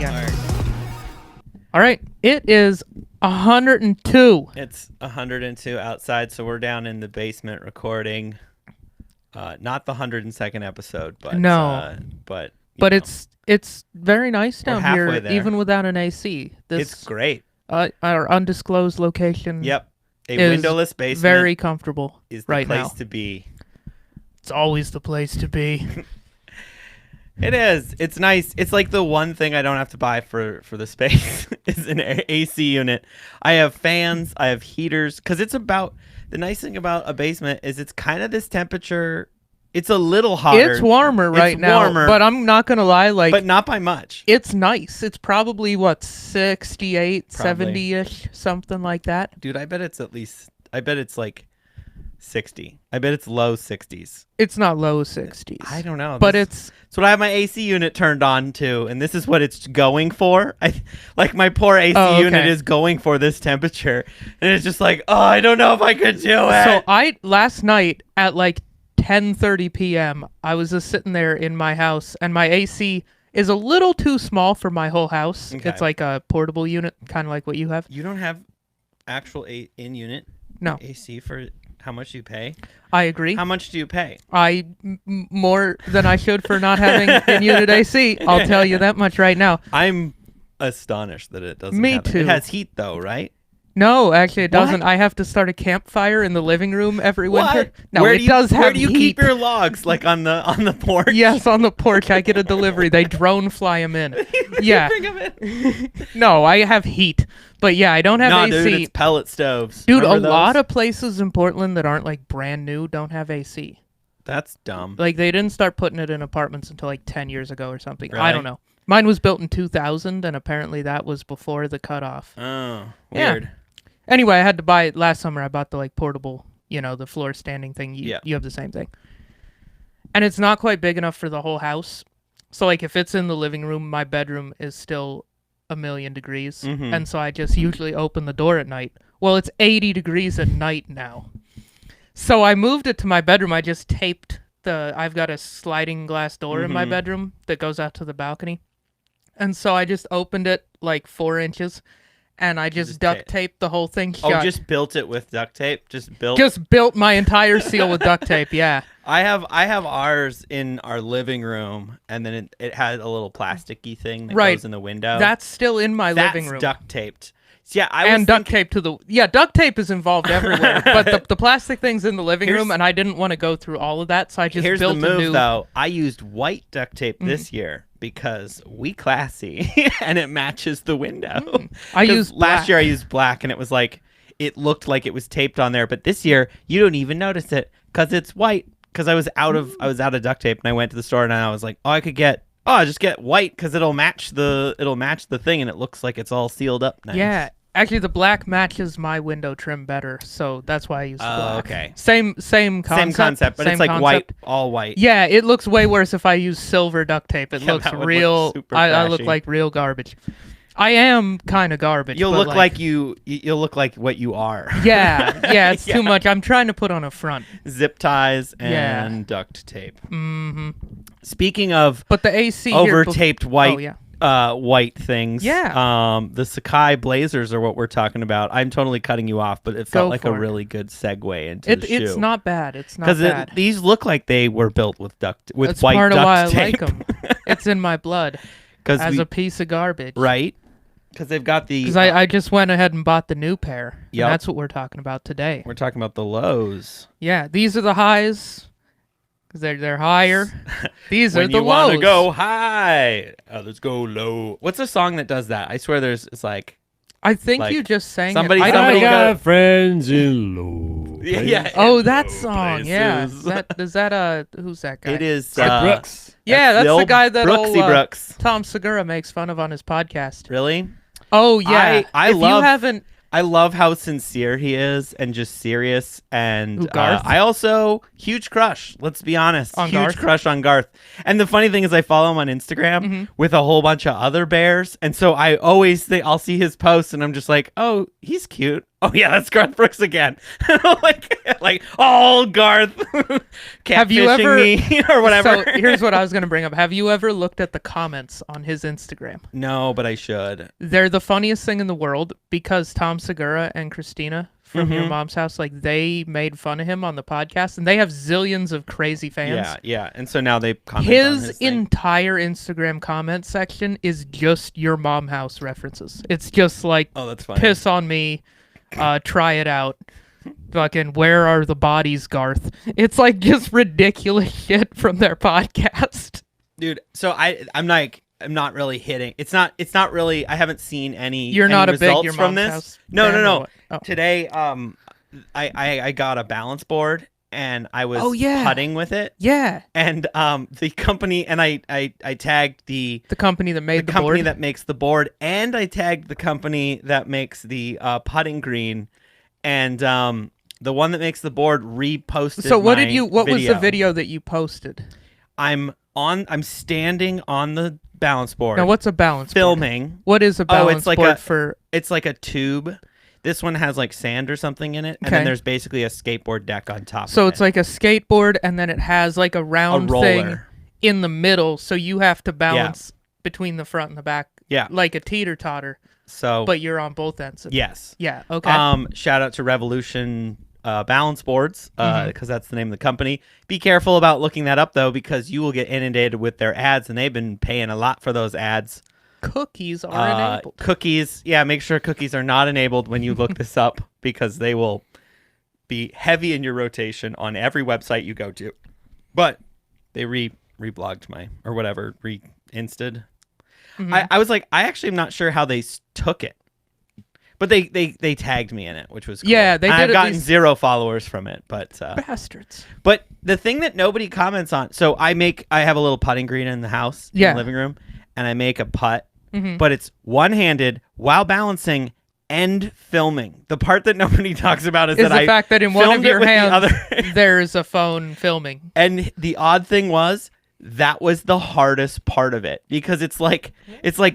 Yeah. All right. It is 102. It's 102 outside, so we're down in the basement recording. Not the 102nd episode, but No. but it's very nice down here, halfway there. even without an AC. It's great. Our undisclosed location. Yep, a is windowless basement. Very comfortable is the right place now. to be. It's always the place to be. It is. It's nice. It's like the one thing I don't have to buy for the space is an AC unit. I have fans. I have heaters. Because it's about... The nice thing about a basement is it's kind of this temperature. It's a little hotter. It's warmer right now. But I'm not going to lie. But not by much. It's nice. It's probably, 68, 70-ish, something like that. Dude, I bet it's at least... I bet it's like 60. I bet it's low 60s. It's not low 60s. I don't know. But it's what I have my AC unit turned on to, and this is what it's going for. Like my poor AC unit is going for this temperature, and it's just like, oh, I don't know if I could do it. So last night at 10:30 p.m., I was just sitting there in my house, and my AC is a little too small for my whole house. Okay. It's like a portable unit, kind of like what you have. You don't have actual in-unit AC for how much you pay? I agree. How much do you pay? More than I should for not having in-unit AC. I'll tell you that much right now. I'm astonished that it doesn't. Me too. It has heat though, right? No, actually it doesn't. What? I have to start a campfire in the living room every winter. What? No, where it does have Where do you heat. keep your logs? Like on the porch? Yes, on the porch. I get a delivery. They drone fly them in. Yeah. Bring 'em in. No, I have heat. But yeah, I don't have AC. No, dude, it's pellet stoves. Dude, Remember a lot those? of places in Portland that aren't brand new don't have AC. That's dumb. They didn't start putting it in apartments until 10 years ago or something. Really? I don't know. Mine was built in 2000, and apparently that was before the cutoff. Oh, weird. Yeah. Anyway, I had to buy it last summer. I bought the portable, the floor standing thing. You have the same thing. And it's not quite big enough for the whole house. So if it's in the living room, my bedroom is still 1,000,000 degrees. Mm-hmm. And so I just usually open the door at night. Well, it's 80 degrees at night now. So I moved it to my bedroom. I just taped I've got a sliding glass door in my bedroom that goes out to the balcony. And so I just opened it 4 inches. And I just duct taped the whole thing shut. Oh, just built it with duct tape? Just built my entire seal with duct tape, yeah. I have ours in our living room, and then it had a little plasticky thing that goes in the window. That's still in my living room. That's duct taped. So, yeah, duct tape to the... Yeah, duct tape is involved everywhere. But the plastic thing's in the living room, and I didn't want to go through all of that, so I just built a new... Here's the move, though. I used white duct tape this year. Because we classy and it matches the window. I used last year I used black and it was it looked like it was taped on there, but this year you don't even notice it because it's white. Because I was out of duct tape and I went to the store and I was like, I'll just get white because it'll match the thing and it looks like it's all sealed up nice. Yeah. Actually, the black matches my window trim better, so that's why I use black. Okay. Same concept. Same concept, but it's white, all white. Yeah, it looks way worse if I use silver duct tape. It looks real. Look super I look trashy. like real garbage. I am kind of garbage. You'll look like you'll look like what you are. Yeah, it's too much. I'm trying to put on a front. Zip ties and duct tape. Mm-hmm. Speaking of, but the AC over-taped white. Oh, yeah. White things. Yeah. The Sacai blazers are what we're talking about. I'm totally cutting you off, but it felt like a really good segue into the shoe. It's not bad. It's not bad. Because these look like they were built with white That's duct tape. part of why I like them. It's in my blood as a piece of garbage. Right? Because they've got the... Because I just went ahead and bought the new pair. Yep. And that's what we're talking about today. We're talking about the lows. Yeah, these are the highs. Because they're higher. These are the lows. When you want to go high, others go low. What's a song that does that? I swear it's like... I think you just sang somebody, it. Somebody got friends in low. Yeah. Oh, that song. Places. Yeah. Is that who's that guy? It is Brooks. Yeah, that's the guy that Brooksy Tom Segura makes fun of on his podcast. Really? Oh yeah. I love how sincere he is and just serious. And Garth? I also, huge crush, let's be honest. On huge Garth? crush on Garth. And the funny thing is I follow him on Instagram with a whole bunch of other bears. And so I'll see his posts and I'm just like, oh, he's cute. Oh yeah, that's Garth Brooks again. like oh Garth, Have you ever catfishing me or whatever. So here's what I was gonna bring up. Have you ever looked at the comments on his Instagram? No, but I should. They're the funniest thing in the world because Tom Segura and Christina from Your Mom's House, like they made fun of him on the podcast, and they have zillions of crazy fans. Yeah. And so now they comment on His thing. entire Instagram comment section is just Your Mom House references. It's just like, Oh, that's funny. piss on me, try it out. Fucking, where are the bodies, Garth? It's like just ridiculous shit from their podcast. Dude, so I'm not really hitting. It's not really. I haven't seen any. You're any not a big results Your from Mom's this. House No. fan or what? Oh. Today, I got a balance board and I was Oh, yeah. putting with it. Yeah, And the company and I tagged the company that made the company board. that makes the board, and I tagged the company that makes the putting green, and the one that makes the board reposted. So what my did you? What was video. the video that you posted? I'm standing on the balance board. Now, what's a balance board? filming. What is a balance like board a- for? It's like a tube. This one has like sand or something in it, and Okay. then there's basically a skateboard deck on top. So of it's it. like a skateboard, and then it has like a round thing roller. in the middle, so you have to balance between the front and the back, Yeah. like a teeter-totter, So but you're on both ends of it. yes. Yeah, okay. Shout out to Revolution balance boards, Mm-hmm. because that's the name of the company. Be careful about looking that up though, because you will get inundated with their ads, and they've been paying a lot for those ads. Cookies are enabled. Cookies, yeah, make sure cookies are not enabled when you look this up, because they will be heavy in your rotation on every website you go to. But they reblogged my, or whatever, re-insted. Mhm. I was like, I actually am not sure how they took it. But they tagged me in it, which was cool. Yeah, they And did I've at gotten least- 0 followers from it, but Bastards. but the thing that nobody comments on. So I have a little putting green in the house, in Yeah. the living room, and I make a putt, Mhm. but it's one-handed while balancing and filming. The part that nobody talks about is Is that the I fact that in one filmed of it your with the hands other- there's a phone filming. And the odd thing was, that was the hardest part of it, because it's like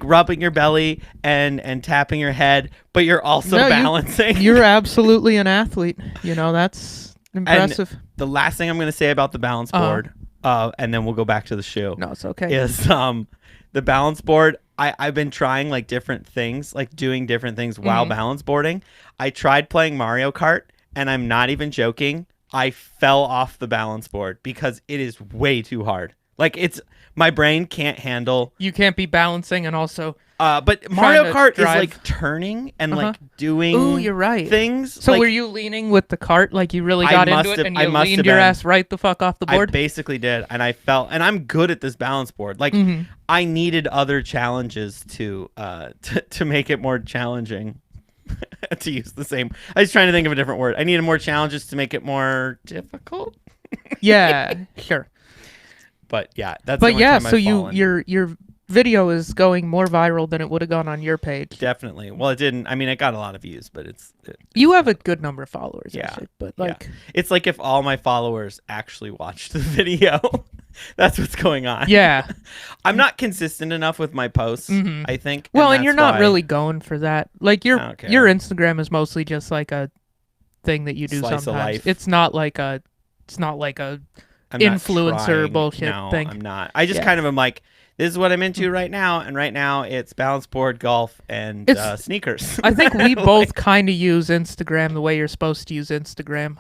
rubbing your belly and tapping your head, but you're also No, balancing. You're absolutely an athlete. You know, that's impressive. The last thing I'm going to say about the balance board, and then we'll go back to the shoe, No, it's okay. is the balance board. I've been trying like different things, like doing different things while balance boarding. I tried playing Mario Kart, and I'm not even joking, I fell off the balance board because it is way too hard. Like, my brain can't handle. You can't be balancing and also. But Mario to Kart is drive. like turning and Uh-huh. like doing. Ooh, you're right. Things. So like, were you leaning with the cart? Like you really I got must into it have- and I you must leaned have your been. ass right the fuck off the I board? basically did, and I fell, and I'm good at this balance board. Like, Mhm. I needed other challenges to make it more challenging. To use the same, I was trying to think of a different word. I needed more challenges to make it more difficult. Yeah, sure. But yeah, that's. the But only yeah, time so I've fallen. your video is going more viral than it would have gone on your page. Definitely. Well, it didn't. I mean, it got a lot of views, but You have a good number of followers, Yeah. actually, but yeah. like, It's like if all my followers actually watched the video. That's what's going on. yeah. I'm not consistent enough with my posts, Mhm. I think. Well, and that's you're not why- really going for that. Like your I don't care. your Instagram is mostly just like a thing that you do Slice of sometimes. life. It's not like a I'm not influencer trying. bullshit No, thing. I'm not. I just Yeah. kind of am like, this is what I'm into right now, and right now it's balance board, golf, and It's- sneakers. I think we Like- both kind of use Instagram the way you're supposed to use Instagram.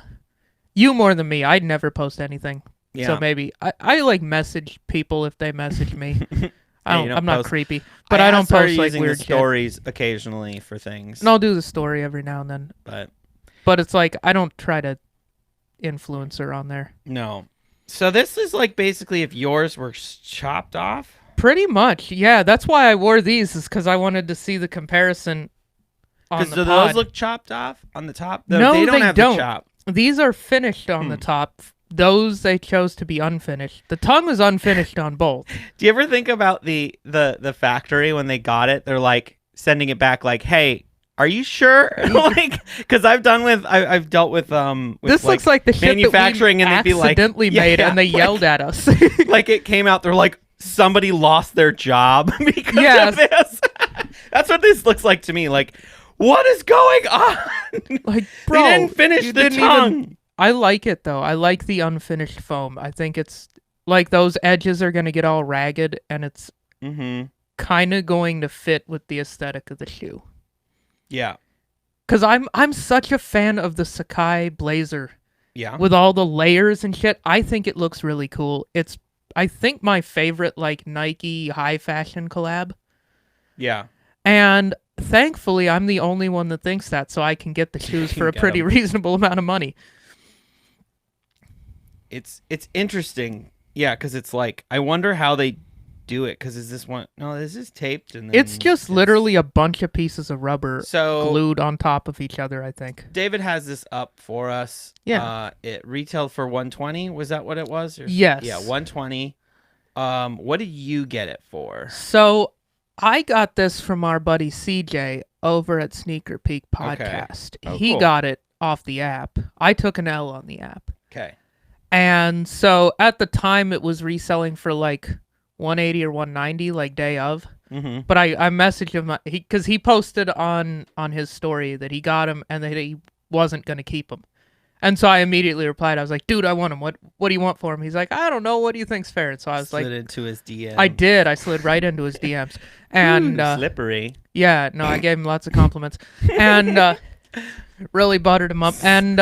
You more than me. I'd never post anything. Yeah. So maybe I like message people if they message me. Yeah, you don't I'm not post- creepy, but I have don't started post like using weird the shit. stories occasionally for things. And I'll do the story every now and then, But but it's like I don't try to influencer on there. no. So this is like basically if yours were chopped off. Pretty much, yeah. That's why I wore these, is because I wanted to see the comparison on Because the do pod. those look chopped off on the top? No, they don't they have don't. the chop. These are finished on the top. Those they chose to be unfinished. The tongue was unfinished on both. Do you ever think about the factory when they got it? They're like sending it back, like, "Hey, are you sure?" Like, because I've dealt with This like, looks like the shit that we manufacturing, and they'd be like, accidentally yeah, made, yeah, and they like- yelled at us. like it came out. They're like, somebody lost their job because Yes. of this. That's what this looks like to me. Like, What is going on? Like, bro, they didn't finish you the didn't tongue. I like it though. I like the unfinished foam. I think it's like those edges are gonna get all ragged, and it's Mm-hmm. kind of going to fit with the aesthetic of the shoe. Yeah. Cause I'm such a fan of the Sacai blazer Yeah. with all the layers and shit. I think it looks really cool. It's I think my favorite like Nike high fashion collab. Yeah. And thankfully, I'm the only one that thinks that, so I can get the shoes for a Get pretty 'em. reasonable amount of money. It's interesting. Yeah, because it's like I wonder how they do it. Because is this one? No, this is taped, and then It's just literally a bunch of pieces of rubber so glued on top of each other, I think. David has this up for us. Yeah. It retailed for $120. Was that what it was? Yes. Yeah, $120. What did you get it for? So I got this from our buddy CJ over at Sneaker Peek Podcast. Oh, He cool. got it off the app. I took an L on the app. Okay. And so at the time it was reselling for like 180 or 190 like day of. Mm-hmm. But I messaged him because he posted on his story that he got him and that he wasn't going to keep him. And so I immediately replied. I was like, dude, I want him. What do you want for him? He's like, I don't know. What do you think's fair? And so I was Slid like, into his DM. I did. I slid right into his DMs. And slippery. yeah, no, I gave him lots of compliments. And really buttered him up. And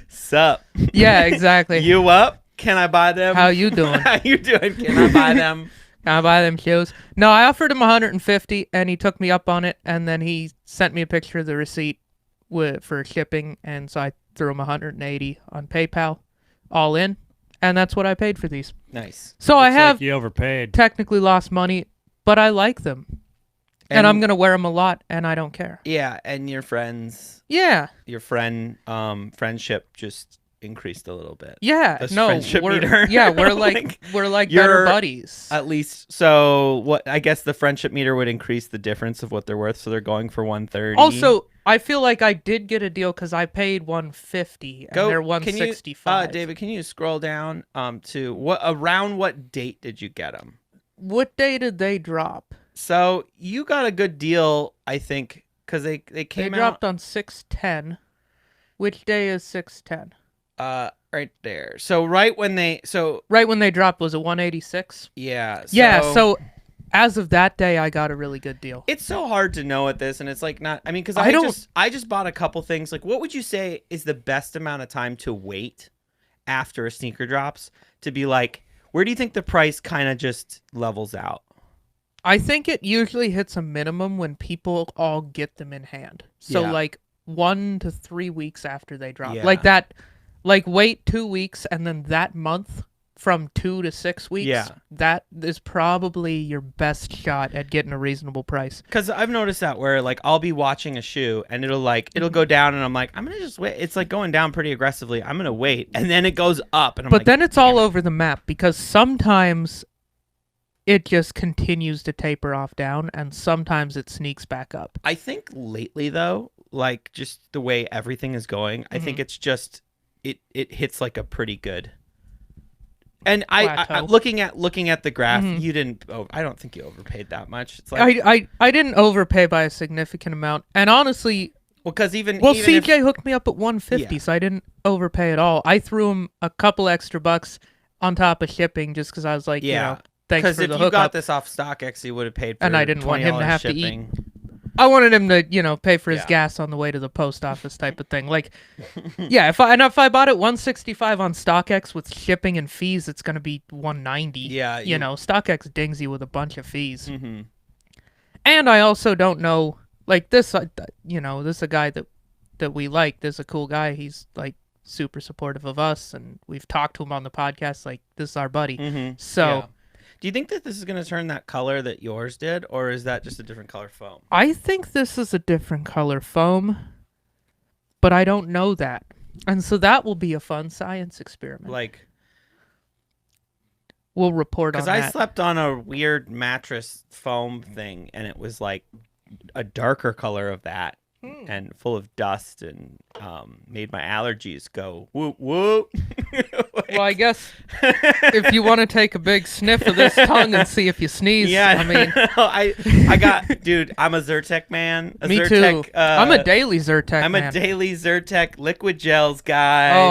Sup? yeah, exactly. You up? Can I buy them? How you doing? How you doing? Can I buy them? Can I buy them shoes? No, I offered him 150 and he took me up on it. And then he sent me a picture of the receipt for shipping. And so I threw him 180 on PayPal, all in. And that's what I paid for these. Nice. So I Looks have like you overpaid. technically lost money, but I like them. And I'm going to wear them a lot and I don't care. Yeah, and your friend friendship just increased a little bit. Yeah. This No, friendship we're, meter. yeah, we're like better you're- buddies. At least, so what? I guess the friendship meter would increase the difference of what they're worth. So they're going for 130. Also, I feel like I did get a deal because I paid 150 and they're 165. David, can you scroll down to around what date did you get them? What day did they drop? So you got a good deal, I think, because they They came dropped on 6/10. Which day is 6/10? out right there. So right when they Right when they dropped, was it 186? yeah. Yeah, so as of that day, I got a really good deal. it's so hard to know at this, and it's like not. I mean, because I don't- I just bought a couple things. Like, what would you say is the best amount of time to wait after a sneaker drops to be like, where do you think the price kind of just levels out? I think it usually hits a minimum when people all get them in hand. So Yeah. like 1 to 3 weeks after they drop. Yeah. Like that, like wait 2 weeks and then that month from 2 to 6 weeks. Yeah. That is probably your best shot at getting a reasonable price. Because I've noticed that where like I'll be watching a shoe and it'll go down and I'm like, I'm gonna just wait. It's like going down pretty aggressively. I'm gonna wait, and then it goes up, and I'm But like, then it's all over the map because sometimes it just continues to taper off down and sometimes it sneaks back up. I think lately though, like just the way everything is going, I think it's just it hits like a pretty good. And I Plateau. looking at the graph, Mhm. you didn't. Oh, I don't think you overpaid that much. It's like I didn't overpay by a significant amount. And honestly, because even CJ hooked me up at 150, Yeah. so I didn't overpay at all. I threw him a couple extra bucks on top of shipping just because I was like, Yeah. thanks because for if the you got hookup. this off StockX, you would have paid for. And I didn't want him to $20 have to eat. shipping. I wanted him to, pay for his Yeah. gas on the way to the post office type of thing. Like, yeah, if I bought it 165 on StockX with shipping and fees, it's gonna be 190. Yeah, StockX dings you with a bunch of fees. Mm-hmm. And I also don't know, like this, this is a guy that we like. This is a cool guy. He's like super supportive of us, and we've talked to him on the podcast. Like, this is our buddy. Mm-hmm. So do you think that this is going to turn that color that yours did, or is that just a different color foam? I think this is a different color foam, but I don't know that. And so that will be a fun science experiment. Like, We'll report on because I that. slept on a weird mattress foam thing, and it was like a darker color of that, and full of dust, and made my allergies go whoop whoop. Well, I guess if you want to take a big sniff of this tongue and see if you sneeze, Yeah, I mean, I got, dude. I'm a Zyrtec man. me Zyrtec, too. I'm a daily Zyrtec I'm man. a daily Zyrtec liquid gels guy. Oh,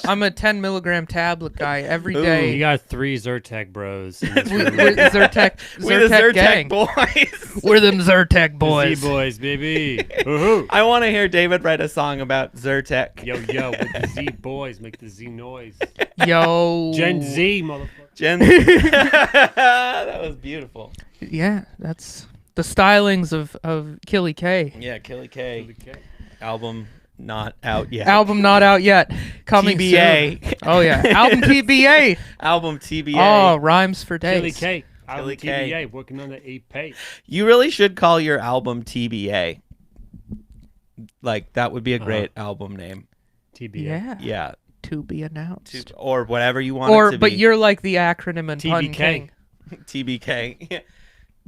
I'm a 10 milligram tablet guy every Ooh. day. You got 3 Zyrtec bros. in this We're room. Zyrtec We're the Zyrtec gang. boys. We're them Zyrtec The boys. Z boys, baby. Woohoo. I want to hear David write a song about Zyrtec. Yo, yo, with the Z boys, make the Z noise. Yo. Gen Z, motherfucker. Jen, that was beautiful. Yeah, that's the stylings of Killy K. Yeah, Killy K album not out yet. Album not out yet. Coming TBA. soon. Oh yeah, album TBA. Album TBA. Oh, rhymes for Kelly days. K. Album Kelly K. TBA, working on the AP. You really should call your album TBA. Like, that would be a great album name. TBA. Yeah. Yeah. To be announced. Or whatever you want it to be. But you're like the acronym in Pun TBK. King. TBK.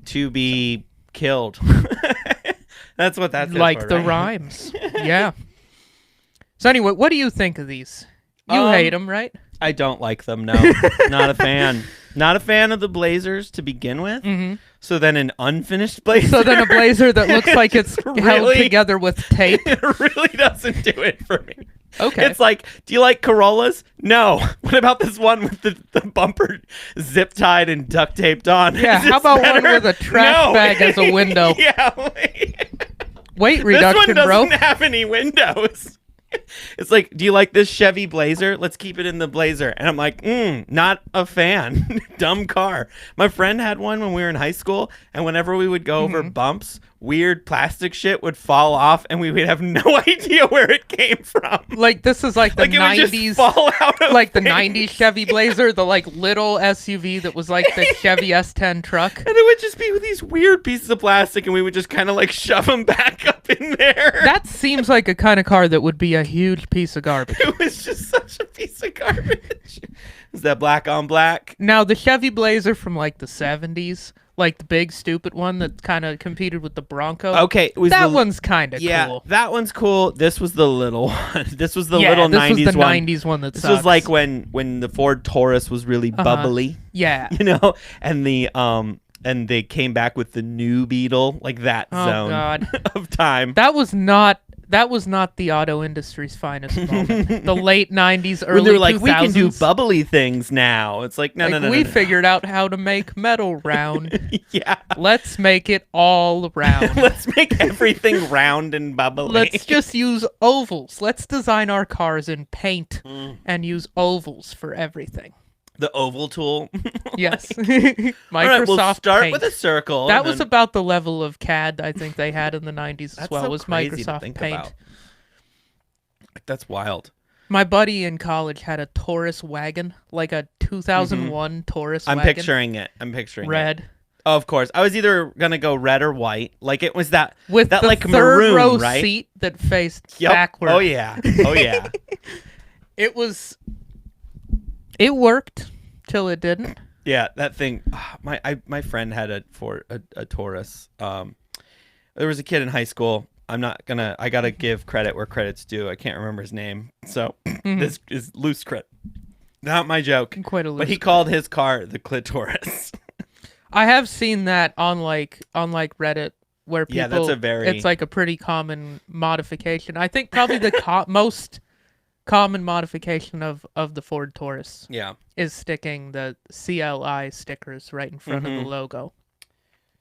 To be killed. That's what that's Like for, the right? rhymes. Yeah. So anyway, what do you think of these? You hate them, right? I don't like them, no. Not a fan. Not a fan of the Blazers to begin with. Mm-hmm. So then an unfinished Blazer. So then a blazer that looks like it's held really- together with tape. It really doesn't do it for me. Okay. It's like, do you like Corollas? No. What about this one with the bumper zip tied and duct taped on? Yeah, Is how this about one better? with a trash No. bag as a window? Yeah. Weight This reduction, one bro. doesn't have any windows. It's like, do you like this Chevy Blazer? Let's keep it in the Blazer. And I'm like, not a fan. Dumb car. My friend had one when we were in high school, and whenever we would go over bumps, weird plastic shit would fall off, and we would have no idea where it came from. Like this is like the Like it would 90s, just fall out of like the things. 90s Chevy Blazer, the like little SUV that was like the Chevy S10 truck. And it would just be with these weird pieces of plastic, and we would just kind of like shove them back up in there. That seems like a kind of car that would be a huge piece of garbage. It was just such a piece of garbage. Is that black on black? Now the Chevy Blazer from like the 70s, like the big stupid one that kind of competed with the Bronco. Okay, it was that the, one's kind of yeah, cool. that one's cool. This was the little one. This was the Yeah, little this 90s was the one. 90s one that This sucks. was like when the Ford Taurus was really bubbly, Yeah. you know, and they came back with the new Beetle, like that Oh zone God. of time. That was not the auto industry's finest moment. The late 90s, early When they were like, 2000s. we can do bubbly things now. It's like, no, like, no. we figured out how to make metal round. Yeah. Let's make it all round. Let's make everything round and bubbly. Let's just use ovals. Let's design our cars in paint and use ovals for everything. The oval tool. Yes. All Microsoft right, we'll start Paint. with a circle. That and was then- about the level of CAD I think they had in the 90s as That's well, so was crazy to Microsoft think Paint. about. That's wild. My buddy in college had a Taurus wagon, like a 2001 Taurus I'm wagon. picturing it. I'm picturing it. Red. Oh, of course. I was either gonna go red or white. Like it was that With that the like third maroon, row right? seat that faced Yep. backward. Oh yeah. Oh yeah. It worked till it didn't. Yeah, that thing. My friend had a Taurus. There was a kid in high school. I gotta give credit where credit's due. I can't remember his name, so this is loose credit. Not my joke. Quite a loose. But he called his car the clitoris. I have seen that on like Reddit where people. Yeah, that's a very- It's like a pretty common modification. I think probably the most common modification of the Ford Taurus Yeah. is sticking the CLI stickers right in front of the logo.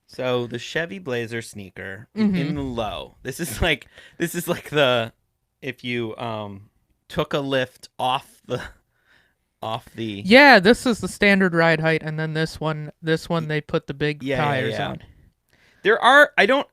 So the Chevy Blazer sneaker in the low. This is like the if you took a lift off the Yeah, this is the standard ride height, and then this one they put the big tires on. There are I don't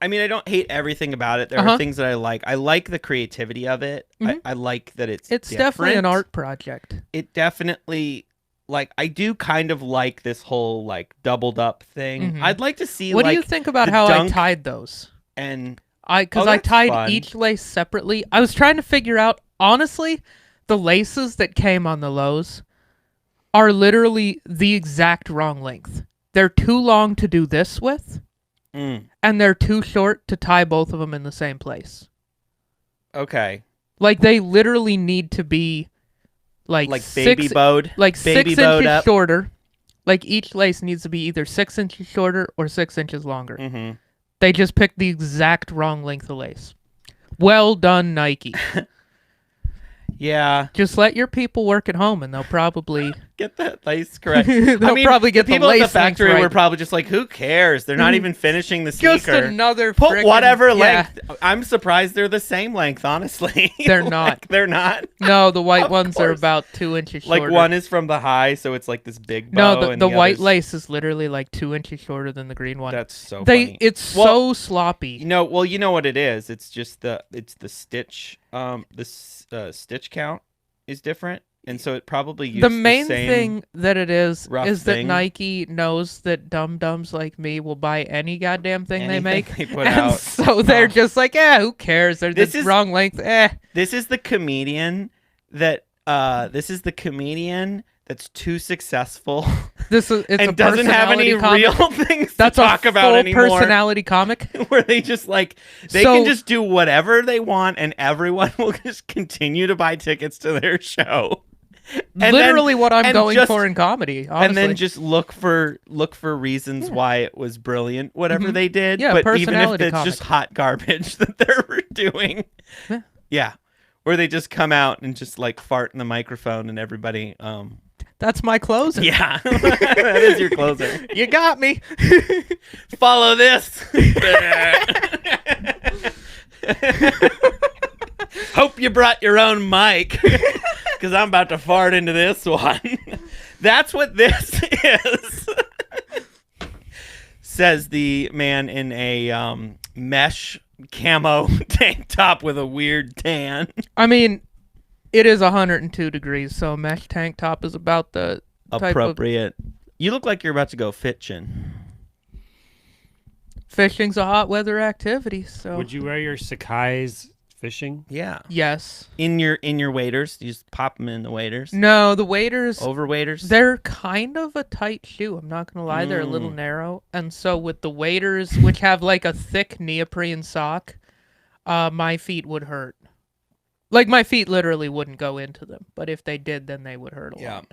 hate everything about it. There Uh-huh. are things that I like. I like the creativity of it. I like that it's definitely an different. art project. It definitely like I do kind of like this whole like doubled up thing. Mhm. I'd like to see What like do you think about the how dunk I tied those? and Because Oh, I that's tied fun. each lace separately. I was trying to figure out, honestly, the laces that came on the lows are literally the exact wrong length. They're too long to do this with, and they're too short to tie both of them in the same place. Okay. Like they literally need to be like baby bowed. like baby 6 bowed inches up. shorter. Like each lace needs to be either 6 inches shorter or 6 inches longer. Mm-hmm. They just picked the exact wrong length of lace. Well done, Nike. Yeah. Just let your people work at home, and they'll probably Get that lace correct. they'll probably get the people the lace at the factory length right. were probably just like, who cares? They're not even finishing the sneaker. Just another Put frickin- whatever yeah. length. I'm surprised they're the same length, honestly. They're Like, not. They're not. No, the white Of ones are course. about 2 inches Like shorter. one is from the high, so it's like this big bow. No, and the white other's- lace is literally like 2 inches shorter than the green one. That's so they funny. it's Well, so sloppy. you know what it is. It's just the stitch. Stitch count is different, and so it probably used The main same thing that it is rough that thing. Nike knows that dum-dums like me will buy any goddamn thing they Anything make. they put and out. so they're Oh. just like, who cares? They're This the is- wrong length. This is the comedian that. This is the comedian that's too successful It's and a doesn't have any personality comic. real things That's to talk a about full anymore. personality comic. Where they just like they So- can just do whatever they want, and everyone will just continue to buy tickets to their show. And Literally what I'm and going just- for in comedy, honestly. And then just look for reasons why it was brilliant, whatever Mhm. they did. Yeah, but even if personality it's comic. just hot garbage that they're doing. Yeah. Yeah. Where they just come out and just like fart in the microphone and everybody That's my closer. yeah. That is your closer. You got me. Follow this. Hope you brought your own mic because I'm about to fart into this one. That's what this is. Says the man in a mesh camo tank top with a weird tan. I mean, it is 102 degrees, so a mesh tank top is about the type of Appropriate. You look like you're about to go fishing. fishing's a hot weather activity. So Would you wear your Sacai's fishing? Yeah. yes, In your waders, you just pop them in the waders. no, the waders. Over waders. They're kind of a tight shoe. I'm not gonna lie, they're a little Mm. narrow, and so with the waders, which have like a thick neoprene sock, my feet would hurt. Like my feet literally wouldn't go into them, but if they did, then they would hurt a Yeah. lot.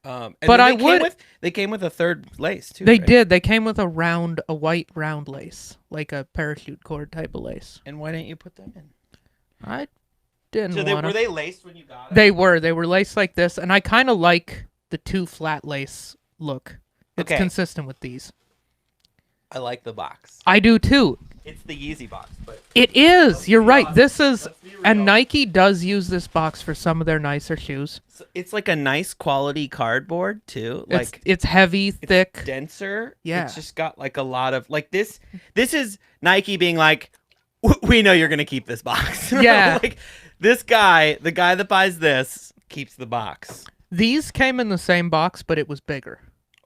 And But then I they came would- with- they came with a third lace too. They right? did. They came with a white round lace, like a parachute cord type of lace. And why didn't you put them in? I didn't So want were to. they laced when you got it? They were laced like this, and I kind of like the two flat lace look. It's Okay. consistent with these. I like the box. I do too. It's the Yeezy box, but It is. You're be right. honest. This is, Let's be real. and Nike does use this box for some of their nicer shoes. it's like a nice quality cardboard too. Like It's heavy, it's thick. denser. Yeah. It's just got like a lot of like this. This is Nike being like, we know you're gonna keep this box. Yeah. Like this guy, the guy that buys this, keeps the box. These came in the same box, but it was bigger.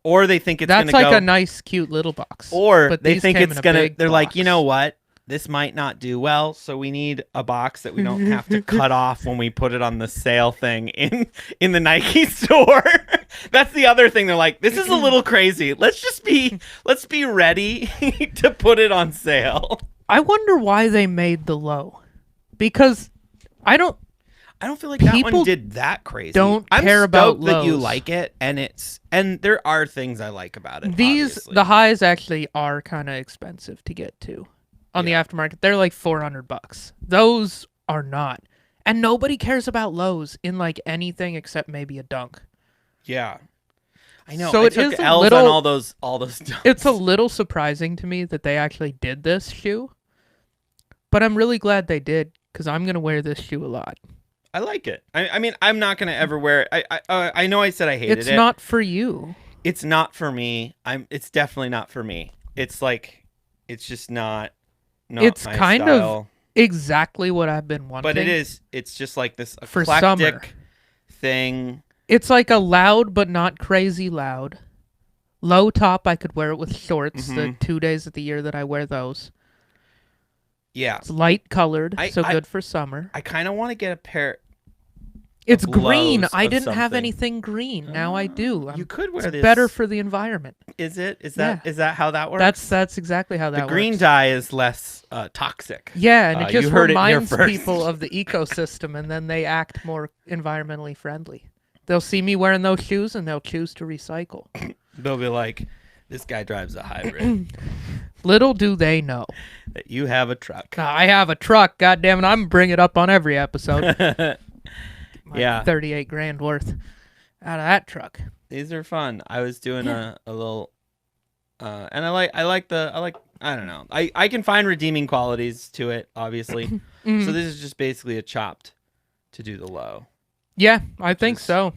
Or they think it's That's gonna like go. a nice, cute little box. Or but they these think came it's in a gonna. big They're like, you box. know what? This might not do well, so we need a box that we don't have to cut off when we put it on the sale thing in the Nike store. That's the other thing. They're like, this is a little crazy. Let's be ready to put it on sale. I wonder why they made the low, because I don't. I don't feel like that People one did that crazy. don't I'm care about stoked that you lows. like it, and there are things I like about it. These obviously. the highs actually are kind of expensive to get to on Yeah. the aftermarket. They're like $400. Those are not, and nobody cares about lows in like anything except maybe a dunk. Yeah, I know. So I it took is a L's little- on all those. Dunks. It's a little surprising to me that they actually did this shoe, but I'm really glad they did because I'm gonna wear this shoe a lot. I like it. I mean, I'm not gonna ever wear it. I know I said I hated It's it. not for you. It's not for me. It's definitely not for me. It's like, it's just not. It's my kind of style. Exactly what I've been wanting. But it is. It's just like this For eclectic summer. thing. It's like a loud but not crazy loud. Low top, I could wear it with shorts the Mhm. 2 days of the year that I wear those. Yeah. It's light colored, I- so good for summer. I kind of want to get a pair. It's of green. lows I of didn't have something. anything green. Now I do. You could wear It's this. better for the environment. Is it? Is Yeah. that how that works? That's exactly how that the green works. dye is less toxic. Yeah, and it you just heard it here reminds first. people of the ecosystem, and then they act more environmentally friendly. They'll see me wearing those shoes, and they'll choose to recycle. They'll be like, "This guy drives a hybrid." Little do they know. That you have a truck. I have a truck. God damn it, I'm bringing it up on every episode. Yeah. 38 grand worth out of that truck. These are fun. I was doing a little, and I don't know. I can find redeeming qualities to it, obviously. So this is just basically a chopped to do the low. Yeah, I think so.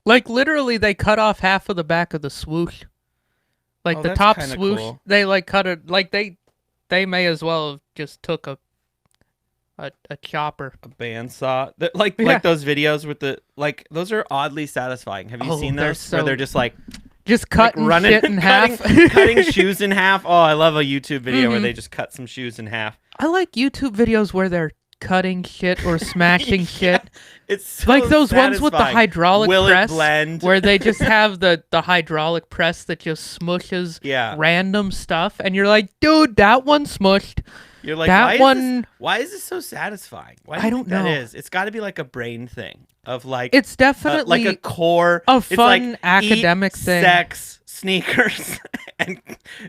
Like literally, they cut off half of the back of the swoosh. Like the that's top kinda swoosh, cool. they like cut it. Like they may as well have just took a chopper. A bandsaw. Like Yeah. those videos with the those are oddly satisfying. Have you seen they're those where they're just like cutting running shit in half. cutting shoes in half? Oh, I love a YouTube video where they just cut some shoes in half. I like YouTube videos where they're cutting shit or smashing shit. It's so Like those ones with the satisfying. hydraulic Will press it blend? where they just have the hydraulic press that just smushes Yeah. random stuff, and you're like, dude, that one smushed. You're like, That why is this so satisfying? Why do I you don't think that know. is? It's got to be like a brain thing of like It's definitely like a core. a it's fun like academic eat, thing. Sex, sneakers,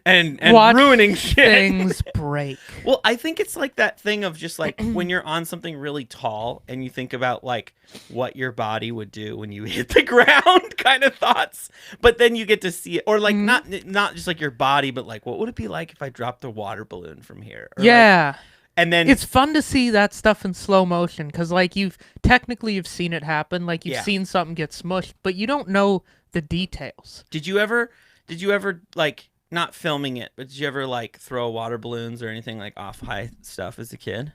and Watch ruining shit. things break. Well, I think it's like that thing of just like when you're on something really tall and you think about like what your body would do when you hit the ground kind of thoughts. But then you get to see it, or like not just like your body, but like what would it be like if I dropped a water balloon from here? Or Yeah. and then It's fun to see that stuff in slow motion because, like, you've seen it happen. Like, you've Yeah. seen something get smushed, but you don't know the details. Did you ever like not filming it, but did you ever like throw water balloons or anything like off high stuff as a kid?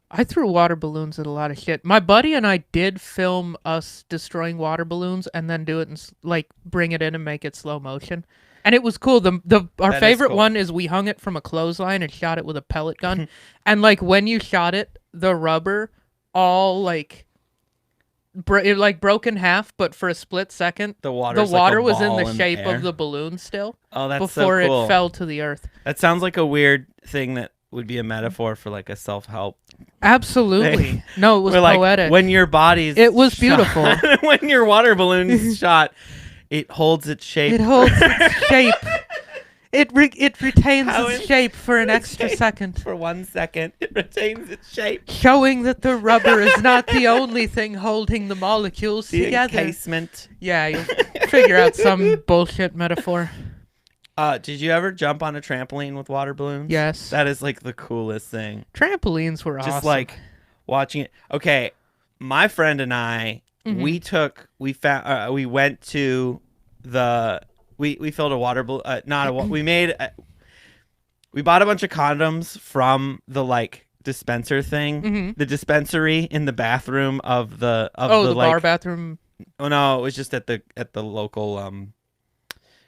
I threw water balloons at a lot of shit. My buddy and I did film us destroying water balloons and then do it and like bring it in and make it slow motion. And it was cool. Our That is favorite cool. one is we hung it from a clothesline and shot it with a pellet gun. And like when you shot it, the rubber all like it like broke in half, but for a split second, The water was in the shape air. of the balloon still Oh, that's before so cool. it fell to the earth. That sounds like a weird thing that would be a metaphor for like a self-help. Absolutely. Thing. No, it was Where, like, poetic. when your body's It was shot- beautiful. when your water balloon's shot, it holds its shape. It holds its shape. It retains How its it shape for an extra retains- second, For 1 second, it retains its shape. showing that the rubber is not the only thing holding the molecules The together. encasement. Yeah, you'll figure out some bullshit metaphor. Did you ever jump on a trampoline with water balloons? Yes. That is like the coolest thing. Trampolines were awesome. Just like watching it. Okay, my friend and I, we went to the we filled a water balloon. We bought a bunch of condoms from the like dispenser thing, the dispensary in the bathroom of the the like, bar bathroom. Oh no, it was just at the local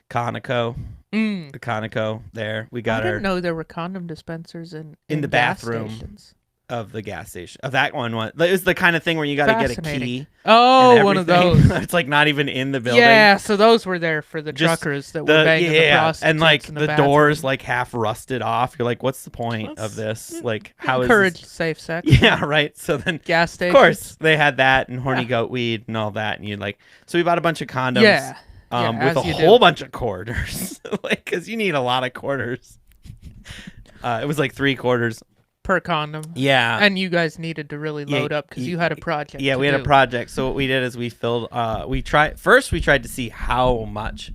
Conoco. The Conoco there. We I got didn't know there were condom dispensers in the gas bathroom. stations. Of the gas station. Of that one. It was the kind of thing where you got to get a Fascinating. key. Oh, and one of everything. those. It's like not even in the building. Yeah, so those were there for the Just truckers that were banging the prostitutes and like in the bathroom. doors like half rusted off. You're like, what's the point of this? Like, how is encourage this? safe sex. Yeah, right. So then, Gas of stations. course, they had that and horny Yeah. goat weed and all that, and you like. So we bought a bunch of condoms. Yeah. With a as you whole do. bunch of quarters, like, because you need a lot of quarters. It was like 3 quarters. Per condom. Yeah. And you guys needed to really load up because you had a project. Yeah, to we had do. a project. So what we did is we filled. We tried to see how much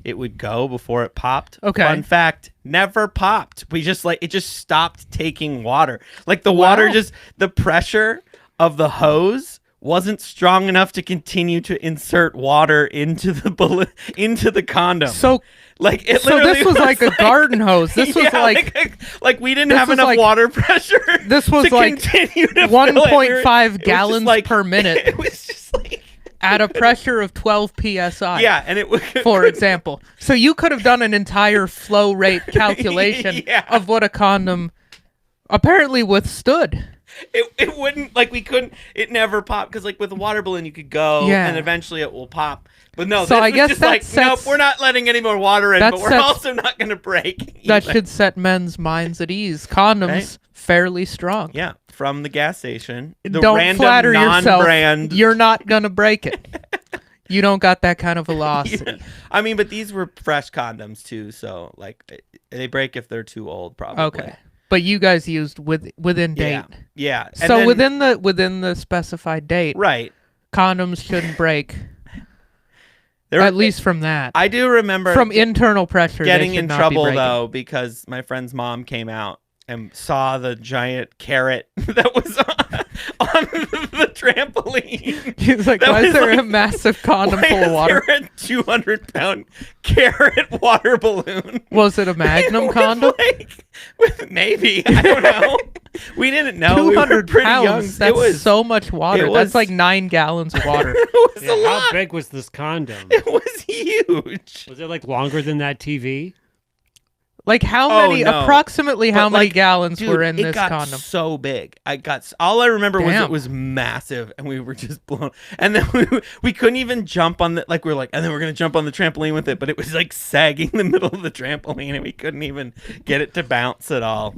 it would go before it popped. Okay. Fun fact: never popped. We just it just stopped taking water. Like the water the pressure of the hose wasn't strong enough to continue to insert water into the into the condom. So like it So literally this was like a garden hose. This was yeah, like we didn't this have was enough like- water pressure. this was to like continue to fill it. 1.5 It was gallons just like- per minute It was just like at a pressure of 12 psi. yeah, and it was For example. So you could have done an entire flow rate calculation Yeah. of what a condom apparently withstood. it wouldn't, like, we couldn't, it never popped, because like with a water balloon you could go Yeah. and eventually it will pop, but no, So this I was guess just that like, nope, sets- we're not letting any more water in, that but we're sets- also not gonna break That either. should set men's minds at ease. Condoms, Right? fairly strong. Yeah, from the gas station, the Don't random flatter yourself. non-brand. You're not gonna break it. You don't got that kind of velocity. Yeah. I mean, but these were fresh condoms too, so like they break if they're too old, probably. Okay. But you guys used within date. Yeah. Yeah. And So then- within the specified date, right. condoms shouldn't break. There, At least from that. I do remember From internal pressure, getting they should in not be trouble breaking. though, because my friend's mom came out and saw the giant carrot that was on the trampoline. He's like, That why is was there like- a massive condom Why full of is water? there a 200-pound carrot water balloon? Was it a Magnum With, condom? like, with maybe, I don't know. We didn't know. We were 200 pretty pounds. young. That's it was so much water. it That's was- like 9 gallons of water. it was Yeah, a how lot. big was this condom? It was huge. Was it like longer than that TV? Like how Oh, many? no. Approximately how But, many like, gallons Dude, were in it this got condom? so big. All I remember was Damn. it was massive, and we were just blown. And then we couldn't even jump on the, like, we were like, and then we're gonna jump on the trampoline with it, but it was like sagging in the middle of the trampoline, and we couldn't even get it to bounce at all.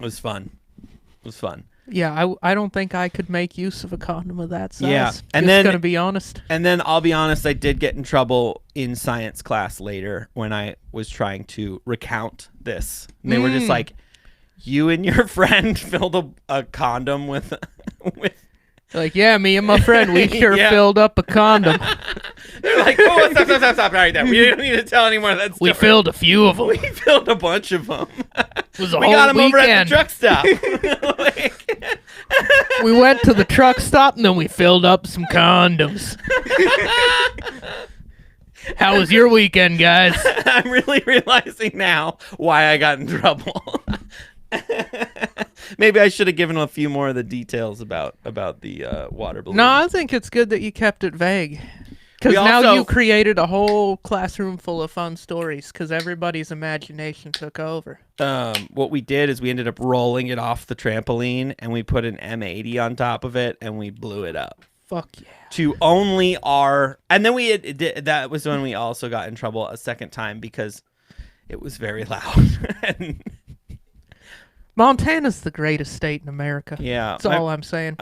It was fun. It was fun. Yeah, I don't think I could make use of a condom of that size. Yeah, and Just then- gonna be honest. And then I'll be honest, I did get in trouble in science class later when I was trying to recount this. And they were just like, you and your friend filled a condom with Like, yeah, me and my friend, we sure Yeah. filled up a condom. They're like, oh, stop right there. We don't need to tell anymore. That's We filled a few of them. We filled a bunch of them. It was a We whole got them over at weekend. the truck stop. Like- We went to the truck stop and then we filled up some condoms. How was your weekend, guys? I'm really realizing now why I got in trouble. Maybe I should have given a few more of the details about the water balloon. No, I think it's good that you kept it vague. Because We now also- you created a whole classroom full of fun stories because everybody's imagination took over. What we did is we ended up rolling it off the trampoline, and we put an M80 on top of it, and we blew it up. Fuck yeah. To only our, and then that was when we also got in trouble a second time because it was very loud. And, Montana's the greatest state in America. yeah, That's all I'm saying.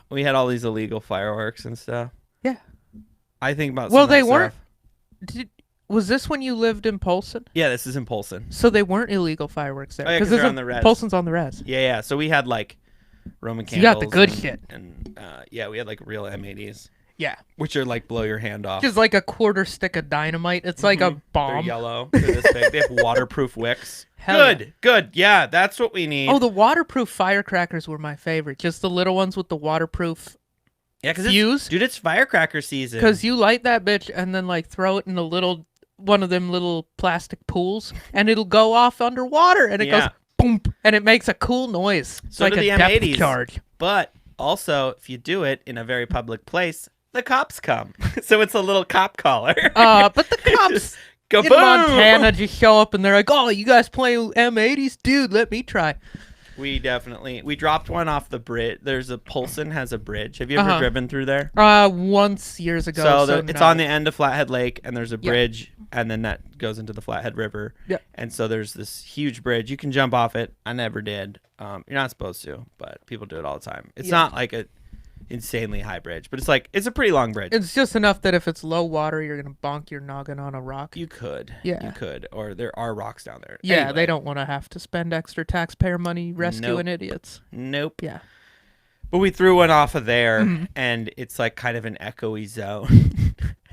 we had all these illegal fireworks and stuff. Yeah. I think about. Well, some of they that weren't- stuff. Was this when you lived in Polson? Yeah, this is in Polson. So they weren't illegal fireworks there. Oh, yeah, 'cause they're on the res. Polson's on the res. Yeah. So we had like Roman So you candles. got the good and, shit. And yeah, we had like real M80s, Yeah. which are like blow your hand off. Just like a quarter stick of dynamite. It's like a They're bomb. yellow. They're this big. They have waterproof wicks. Hell Good. Good. Yeah, that's what we need. Oh, the waterproof firecrackers were my favorite. Just the little ones with the waterproof yeah, because fuse. dude, it's firecracker season. Because you light that bitch and then like throw it in a little one of them little plastic pools and it'll go off underwater and it Yeah. goes boom and it makes a cool noise. It's So like do a the depth M80s. charge. But also, if you do it in a very public place, the cops come. So it's a little cop collar. But the cops Go in boom! Montana just show up and they're like, "Oh, you guys play M80s, dude? Let me try." We dropped one off the bridge. There's a Polson has a bridge. Have you ever Uh-huh. driven through there? Once years ago. So it's no. on the end of Flathead Lake, and there's a Yeah. bridge, and then that goes into the Flathead River. Yeah. And so there's this huge bridge. You can jump off it. I never did. You're not supposed to, but people do it all the time. It's Yeah. not like a insanely high bridge, but it's a pretty long bridge. It's just enough that if it's low water, you're gonna bonk your noggin on a rock. You could. Yeah. You could. Or there are rocks down there. Yeah, Anyway, they don't want to have to spend extra taxpayer money rescuing idiots. Nope. Yeah. But we threw one off of there, Mhm. and it's like kind of an echoey zone.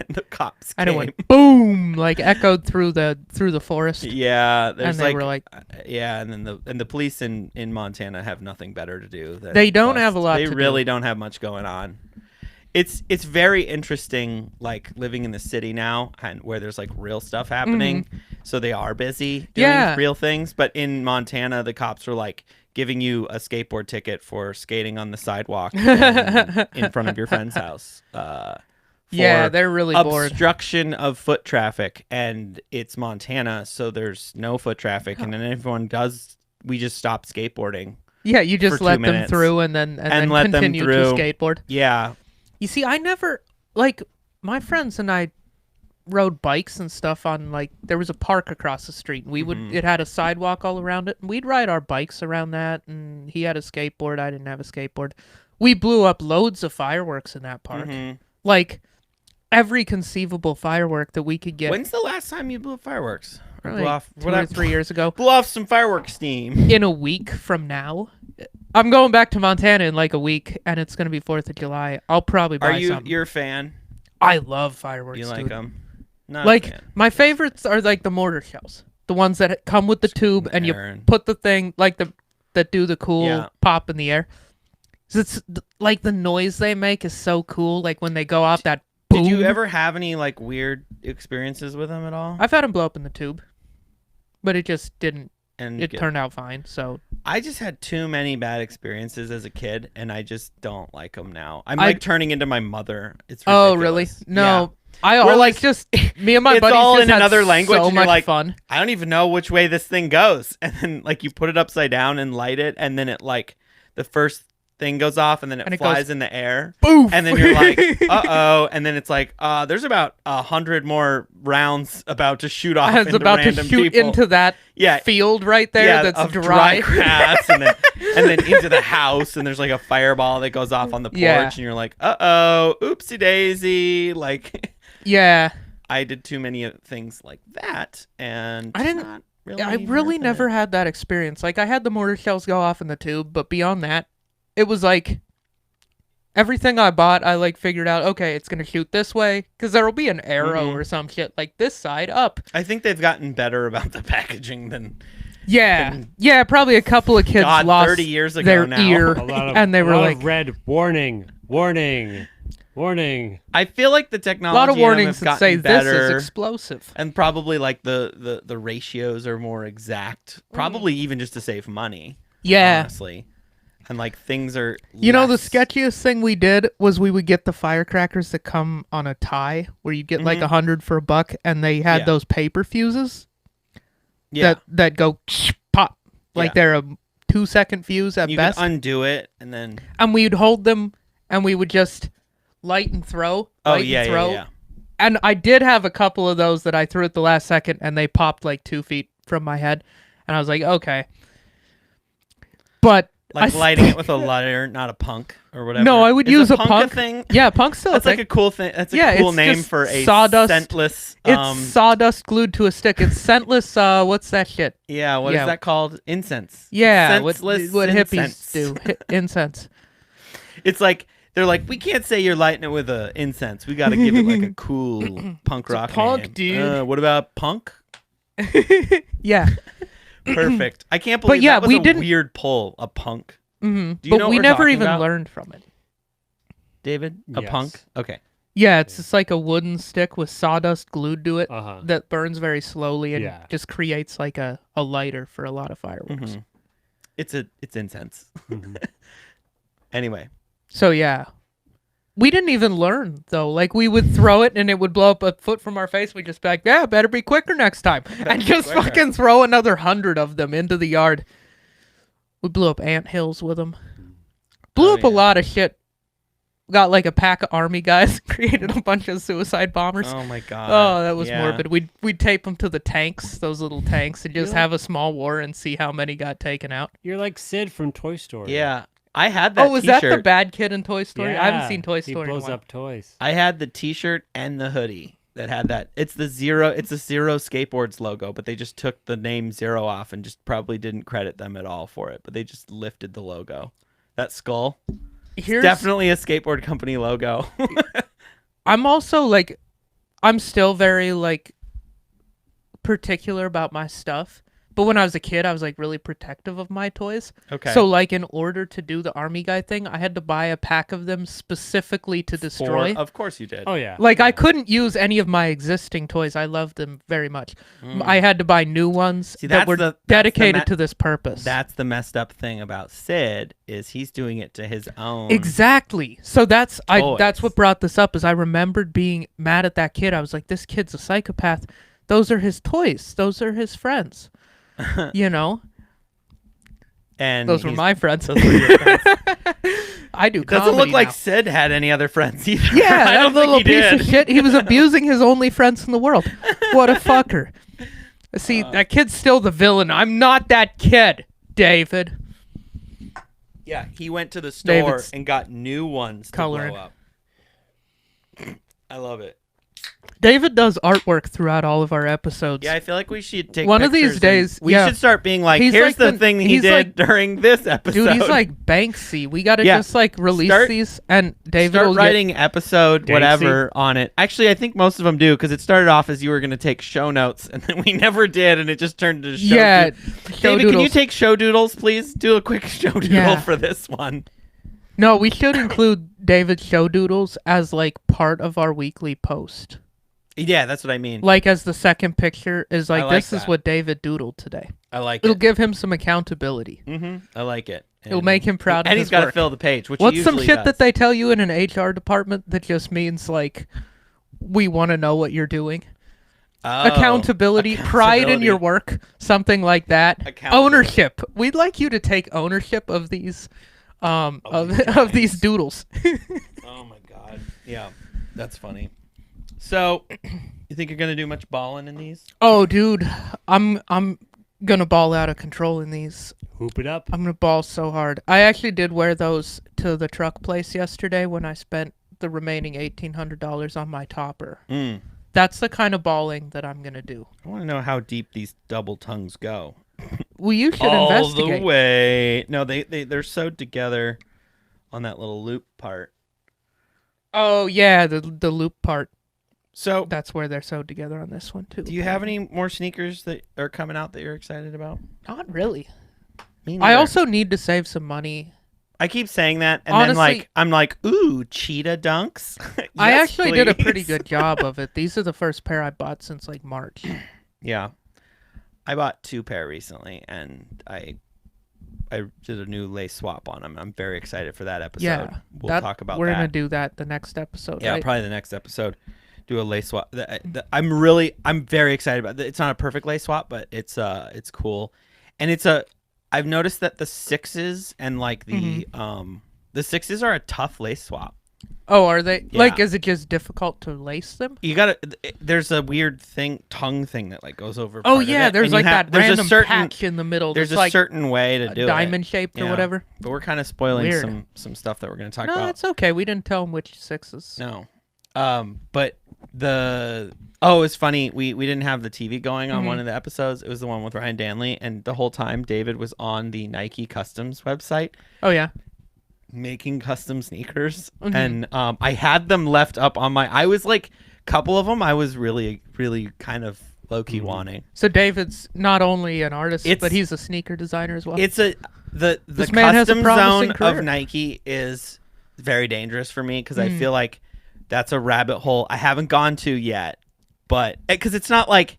And the cops And came. it went boom, like echoed through the forest. Yeah, there's And they were like- yeah, and then the police in Montana have nothing better to do. Than They don't bust. have a lot They to do. really don't have much going on. It's very interesting, like living in the city now, and where there's like real stuff happening. So they are busy doing Yeah. real things. But in Montana, the cops are like giving you a skateboard ticket for skating on the sidewalk in front of your friend's house. Yeah, for they're really bored. obstruction of foot traffic, and it's Montana, so there's no foot traffic, and then everyone does. We just stop skateboarding Yeah, you just for 2 let them minutes. through and then let them continue to through. skateboard. Yeah. You see, I never like my friends and I rode bikes and stuff on like there was a park across the street and we would it had a sidewalk all around it and we'd ride our bikes around that and he had a skateboard, I didn't have a skateboard. We blew up loads of fireworks in that park. Like every conceivable firework that we could get. When's the last time you blew up fireworks? Or Like blew off 2 or 3 years ago. Blew off some fireworks steam. In a week from now. I'm going back to Montana in like a week and it's going to be 4th of July. I'll probably buy Are you something. you're a fan? I love fireworks. You like dude. them? Not Like a fan. my favorites are like the mortar shells, the ones that come with the tube, and you Aaron. put the thing like that do the cool Yeah. pop in the air. 'Cause it's like the noise they make is so cool. Like when they go off that. Boom. Did you ever have any like weird experiences with them at all? I've had them blow up in the tube, but it just didn't. And It turned out fine. So I just had too many bad experiences as a kid, and I just don't like them now. I'm like turning into my mother. It's ridiculous. oh really? No, I We're always like- just me and my it's buddies all just in had another language, So and you're much like, fun. I don't even know which way this thing goes. And then like you put it upside down and light it, and then it like the first thing goes off, and then And it it flies goes, in the air. Boof! And then you're like, uh-oh. And then it's like, there's about 100 more rounds about to shoot off It's into about to random shoot people. into that Yeah. field right there Yeah, that's of dry. grass, and then into the house, and there's like a fireball that goes off on the porch, Yeah. and you're like, uh-oh, oopsie daisy. Like, Yeah. I did too many things like that, and I didn't- not really I really worth never it. had that experience. Like I had the mortar shells go off in the tube, but beyond that, it was like everything I bought, I like figured out, okay, it's going to shoot this way because there'll be an arrow or some shit like this side up. I think they've gotten better about the packaging than Yeah. Yeah, probably a couple of kids God, lost 30 years ago their now. ear A lot of, and they a were lot like of red warning, warning, warning. I feel like the a technology lot of in them warnings have that say gotten this better, is explosive. and probably like the ratios are more exact. Probably even just to save money. Yeah. Honestly. And like things are You know, the less- sketchiest thing we did was we would get the firecrackers that come on a tie where you get like 100 for $1 and they had Yeah. those paper fuses yeah. that go pop. Like Yeah. they're a 2-second fuse at You best. can undo it and then And we'd hold them and we would just light and throw. light and throw. yeah. And I did have a couple of those that I threw at the last second and they popped like 2 feet from my head. And I was like, okay. But Like I lighting it with a lighter, not a punk or whatever. No, I would Is use a punk. punk. Thing. Yeah, punk's still That's a like thing. a cool thing. That's a Yeah, cool it's name just for a sawdust. scentless. It's sawdust glued to a stick. It's scentless. What's that shit? Yeah, what is yeah. that called? Incense. Yeah, what Scentless hippies incense. do. Incense. It's like they're like, we can't say you're lighting it with a incense. We got to give it like a cool punk rock punk, name. dude. What about punk? Yeah. Perfect. I can't believe yeah, that was we a didn't- weird pull. A punk. hmm Do you But know what we we're never talking even about? learned from it. David, a Yes. punk. Okay. Yeah, it's just like a wooden stick with sawdust glued to it Uh-huh. that burns very slowly and Yeah. just creates like a lighter for a lot of fireworks. Mhm. It's incense. Mhm. Anyway. So yeah. We didn't even learn though. Like we would throw it and it would blow up a foot from our face. We'd just be like, yeah, better be quicker next time. And be just quicker. fucking throw another 100 of them into the yard. We blew up ant hills with them. Blew Oh, up a yeah. lot of shit. Got like a pack of army guys, created a bunch of suicide bombers. Oh my god. Oh, that was Yeah. morbid. We'd tape them to the tanks, those little tanks, and just Yeah. have a small war and see how many got taken out. You're like Sid from Toy Story. Yeah. I had that Oh, was t-shirt. that the bad kid in Toy Story? I haven't Yeah, seen Toy He Story in a blows while. up toys. I had the t-shirt and the hoodie that had that. It's the Zero Skateboards logo, but they just took the name Zero off and just probably didn't credit them at all for it, but they just lifted the logo. That skull. Here's, Definitely a skateboard company logo. I'm also like, I'm still very like particular about my stuff. But when I was a kid, I was like really protective of my toys. Okay. So like in order to do the army guy thing, I had to buy a pack of them specifically to destroy. Of course you did. Oh yeah. Like I couldn't use any of my existing toys. I loved them very much. I had to buy new ones See, that that's were the dedicated ma- to this purpose. That's the messed up thing about Sid is he's doing it to his own. Exactly. So that's Toys. what brought this up is I remembered being mad at that kid. I was like, this kid's a psychopath. Those are his toys. Those are his friends. You know? And Those were my friends. Those were your friends. I do. It doesn't comedy look like now. Sid had any other friends either. Yeah, I that don't little think he piece did. of shit. He was abusing his only friends in the world. What a fucker. See, that kid's still the villain. I'm not that kid, David. Yeah, he went to the store David's and got new ones to coloring. blow up. I love it. David does artwork throughout all of our episodes. Yeah, I feel like we should take One of these pictures and days, we yeah. should start being like, He's here's like the the- thing he he's did like- during this episode. Dude, he's like Banksy. We gotta Yeah. just like release Start- these, and David start will writing episode Danksy. whatever on it. Actually, I think most of them do because it started off as you were going to take show notes, and then we never did, and it just turned to show. Yeah, show David, can you doodles. take show doodles, please? Do a quick show doodle Yeah. for this one. No, we should include David's show doodles as like part of our weekly post. Yeah, that's what I mean. Like as the second picture is like, like this is that. what David doodled today. I like It'll it. give him some accountability. I like it. It'll make him proud of and his he's got to work. fill the page, which What's he some usually shit does. that they tell you in an HR department that just means like, we want to know what you're doing? Oh, Accountability, pride in your work, something like that. Accountability. Ownership. We'd like you to take ownership of these, of these doodles. Oh my god. Yeah, that's funny. So, you think you're gonna do much balling in these? Oh, dude, I'm gonna ball out of control in these. Hoop it up. I'm gonna ball so hard. I actually did wear those to the truck place yesterday when I spent the remaining $1,800 on my topper. That's the kind of balling that I'm gonna do. I want to know how deep these double tongues go. Well, you should All investigate. the way. No, they're sewed together on that little loop part. Oh yeah, the loop part. So, That's where they're sewed together on this one too. do you have any more sneakers that are coming out that you're excited about? Not really. Me I neither. also need to save some money. I keep saying that, and Honestly- then like I'm like, ooh, cheetah dunks. I Yes, actually did a pretty please. good job of it. These are the first pair I bought since like March. Yeah, I bought 2 pair recently, and I did a new lace swap on them. I'm very excited for that episode. Yeah, we'll talk about We're that. gonna do that the next episode. Yeah, right? probably the next episode. Do a lace swap. I'm very excited about it. It's not a perfect lace swap, but it's cool. And I've noticed that the 6s and like the 6s are a tough lace swap. Oh, are they? Yeah. Like, is it just difficult to lace them? You gotta. There's a weird tongue thing that like goes over. Oh part of yeah, it, there's and you like have- that there's a random certain patch in the middle. there's that's a like certain way to do diamond it. shaped or Yeah. whatever. But we're kind of spoiling Weird. some stuff that we're gonna talk No, about. it's okay. We didn't tell them which 6s. No. But it's funny. We didn't have the TV going on one of the episodes. It was the one with Ryan Danley, and the whole time David was on the Nike Customs website Oh yeah. making custom sneakers, and I had them left up on my. I was like, couple of them. I was really kind of low key wanting. So David's not only an artist, It's- but he's a sneaker designer as well. It's the This man has a custom promising zone career. of Nike is very dangerous for me because I feel like that's a rabbit hole I haven't gone to yet. But because it's not like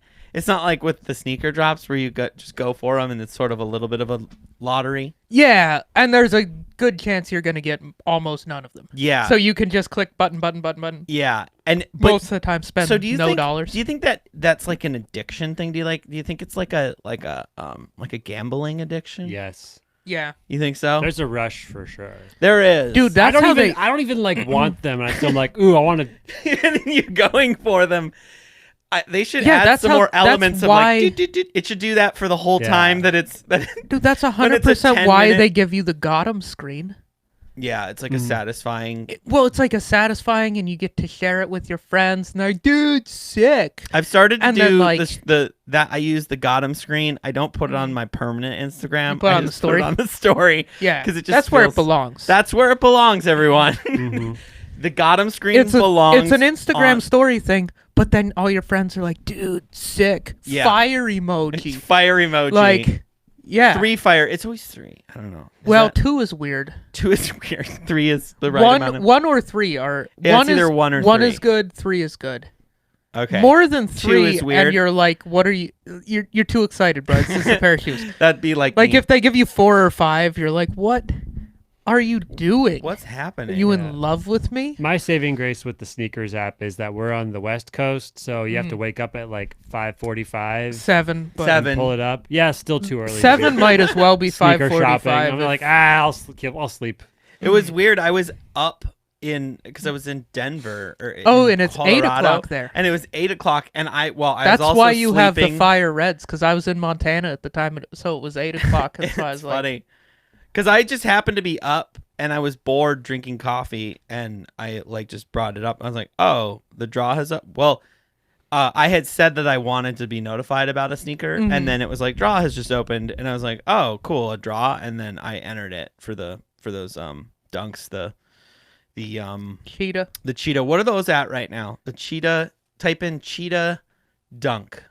with the sneaker drops where you just go for them and it's sort of a little bit of a lottery. Yeah, and there's a good chance you're gonna get almost none of them. Yeah. So you can just click button. Yeah, and but Most of the time, spend so do you no think, dollars. Do you think that's like an addiction thing? Do you think it's like a gambling addiction? Yes. Yeah, You think so? There's a rush for sure. There is, dude, that's how they. I don't even like want them, and I still am like, ooh, I want to. and you're going for them. They should Yeah, add that's some how- more that's elements of why- like. It should do that for the whole Yeah. time that it's. Dude, that's When it's a 100% 10 why minute- they give you the Gotham screen. Yeah, it's like a satisfying. Well, it's like a satisfying, and you get to share it with your friends, and they're like, dude, sick. I've started to And then, do like- I use the Gotham screen. I don't put it on my permanent Instagram. You put it I on the just put story? it on the story. Yeah, 'Cause it just that's where it feels- belongs. That's where it belongs, everyone. The Gotham screen belongs. It's an Instagram on- story thing, but then all your friends are like, dude, sick. Yeah. Fire It's emoji. fire emoji. Like, yeah. 3 fire. It's always 3. I don't know. Is Well, that- 2 is weird. 2 is weird. 3 is the right amount of. One or 3 are. Yeah, one it's either is, 1 or One 3. is good. 3 is good. Okay. More than 2 3, is weird. and you're like, what are you? You're too excited, bro. This is a pair of shoes. That'd be like. Like me. if they give you 4 or 5, you're like, what? are you doing? What's happening? Are you Yeah. in love with me? My saving grace with the sneakers app is that we're on the West Coast, so you have to wake up at like 5:45. 7, but 7. Pull it up. Yeah, still too early. to 7 be might as well be sneaker 5:45. shopping. I'm like, I'll sleep. It was weird. I was up because I was in Denver. And it's 8 Colorado, o'clock there. and it was 8 o'clock, and I was That's also why you have the sleeping. fire reds, because I was in Montana at the time, so it was 8 o'clock. That's why I was It's like, funny because I just happened to be up and I was bored drinking coffee, and I like just brought it up. I was like, "Oh, the draw has up." Well, I had said that I wanted to be notified about a sneaker, Mhm. and then it was like draw has just opened, and I was like, "Oh, cool, a draw," and then I entered it for those dunks, the cheetah. cheetah. What are those at right now? The cheetah. Type in cheetah dunk.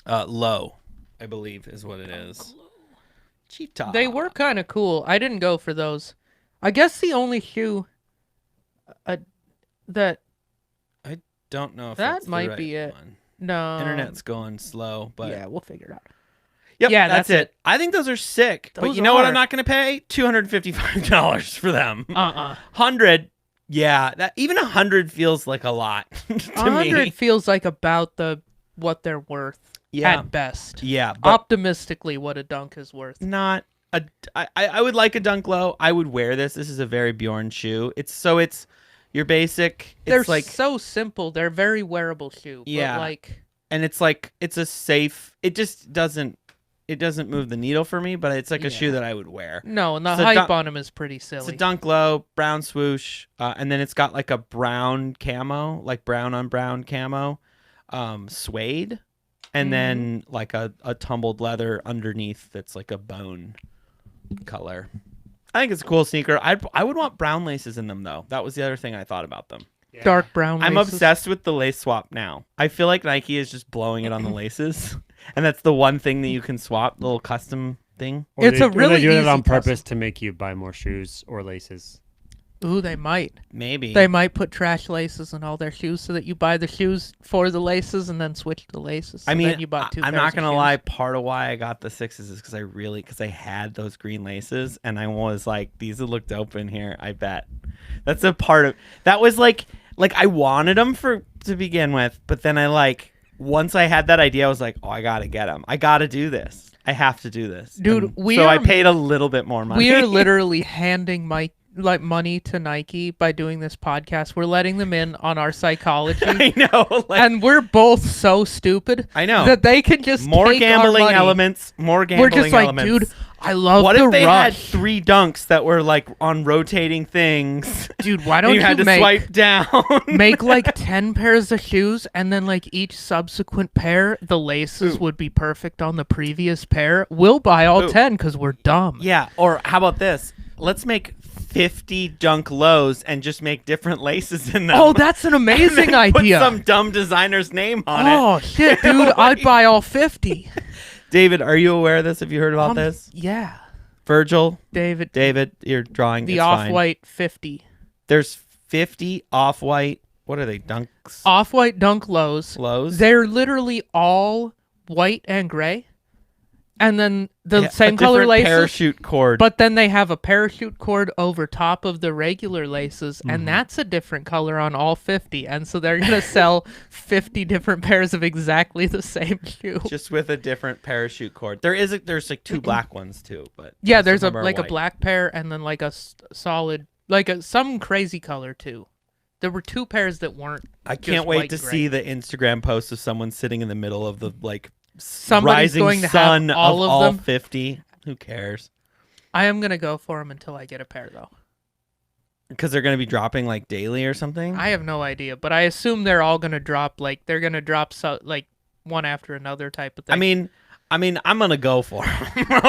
Low, I believe is what it is. Cheetah. They were kind of cool. I didn't go for those. I guess the only shoe that Don't know if That that's the might right be it. one. no Internet's going slow, but yeah, we'll figure it out. yep, yeah, that's that's it. I think those are sick. But Those you know what? are. I'm not going to pay $255 for them. 100 Yeah, that even 100 feels like a lot to 100 me. feels like about what they're worth Yeah, at best. yeah, but Optimistically, what a dunk is worth. not a. I would like a dunk low. I would wear this. This is a very Bjorn shoe. It's your basic. They're It's like so simple. They're very wearable shoe. Yeah. But like, and it's like it's a safe. It just doesn't. It doesn't move the needle for me, but it's like a Yeah. shoe that I would wear. no, and the It's a hype dunk- on them is pretty silly. It's a dunk low, brown swoosh, and then it's got like a brown camo, like brown on brown camo, suede, and then like a tumbled leather underneath that's like a bone color. I think it's a cool sneaker. I would want brown laces in them though. That was the other thing I thought about them. Yeah. Dark brown I'm laces. obsessed with the lace swap now. I feel like Nike is just blowing it on the laces, and that's the one thing that you can swap, the little custom thing. Or It's they, a or really they're doing it easy on custom. purpose to make you buy more shoes or laces. Ooh, they might. Maybe. They might put trash laces in all their shoes so that you buy the shoes for the laces and then switch the laces. So I mean, then you bought 2 I'm pairs not of gonna shoes. lie. Part of why I got the 6s is because I had those green laces, and I was like, these would look dope in here. I bet. That's a part of that. Was like I wanted them to begin with, but then once I had that idea, I was like, oh, I gotta get them. I gotta do this. I have to do this, Dude, And so I paid a little bit more money. We are literally handing money to Nike by doing this podcast. We're letting them in on our psychology. I know. And we're both so stupid I know. that they can just More take gambling our money. elements. More gambling We're just like, elements. dude, I love What the if they had rush. 3 dunks that were like on rotating things? Dude, why and don't you had to make swipe down? make like 10 pairs of shoes, and then like each subsequent pair, the laces would be perfect on the previous pair. We'll buy all Ooh. 10 because we're dumb. Yeah, or how about this? Let's make 50 dunk lows and just make different laces in them. Oh, that's an And amazing then idea. Put some dumb designer's name on it. Oh shit, dude! I'd buy all 50. David, are you aware of this? Have you heard about this? Yeah, Virgil, David. David, you're drawing. The it's fine. off-white 50. There's 50 off-white. What are they? Dunks? Off-white dunk lows. Lows? They're literally all white and gray, and then the Yeah, same a color different laces. parachute cord. But then they have a parachute cord over top of the regular laces, Mm-hmm. and that's a different color on all 50. And so they're going to sell 50 different pairs of exactly the same shoe. just with a different parachute cord. There's like 2 black ones too, but Yeah, most of there's them are a white. black pair and then like a solid, some crazy color too. There were 2 pairs that weren't. I just can't wait white to gray. see the Instagram post of someone sitting in the middle of the Somebody's rising going to have sun all of all them. 50. Who cares? I am going to go for them until I get a pair though. Because they're going to be dropping like daily or something. I have no idea, but I assume they're all going to drop they're going to drop one after another type of thing. I mean, I'm gonna go for them. We're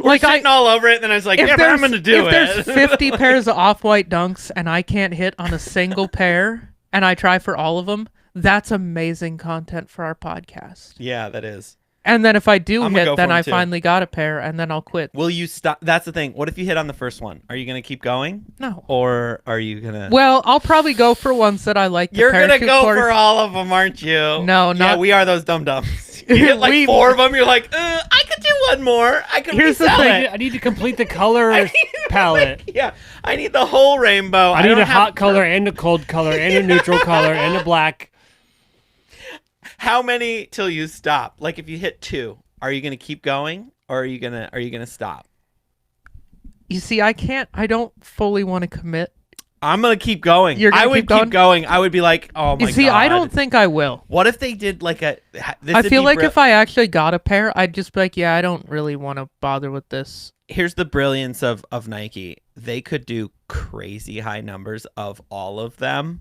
Like, shitting all over it, and then I was like, yeah, but I'm gonna do if it. there's 50 pairs of off-white dunks and I can't hit on a single pair and I try for all of them, that's amazing content for our podcast. Yeah, that is. And then if I do I'm gonna go hit, then for 'em I too. finally got a pair and then I'll quit. Will you stop? That's the thing. What if you hit on the first one? Are you gonna keep going, No. or are you gonna? Well, I'll probably go for ones that I like. The You're gonna parachute go cord. for all of them, aren't you? No, Yeah, not- we are those dum dums. You get like We- 4 of them. You're like, I could do one more. I can Here's the resell thing. it. I need to complete the color palette. Yeah, I need the whole rainbow. I need don't a have hot color and a cold color and a neutral color and a black. How many till you stop? Like if you hit 2, are you gonna keep going or are you gonna stop? You see, I don't fully want to commit. I'm gonna keep going. You're gonna I would keep going? I would be like, oh my You see, god. I don't think I will. What if they did like a? I feel like if I actually got a pair, I'd just be like, yeah, I don't really want to bother with this. Here's the brilliance of Nike. They could do crazy high numbers of all of them,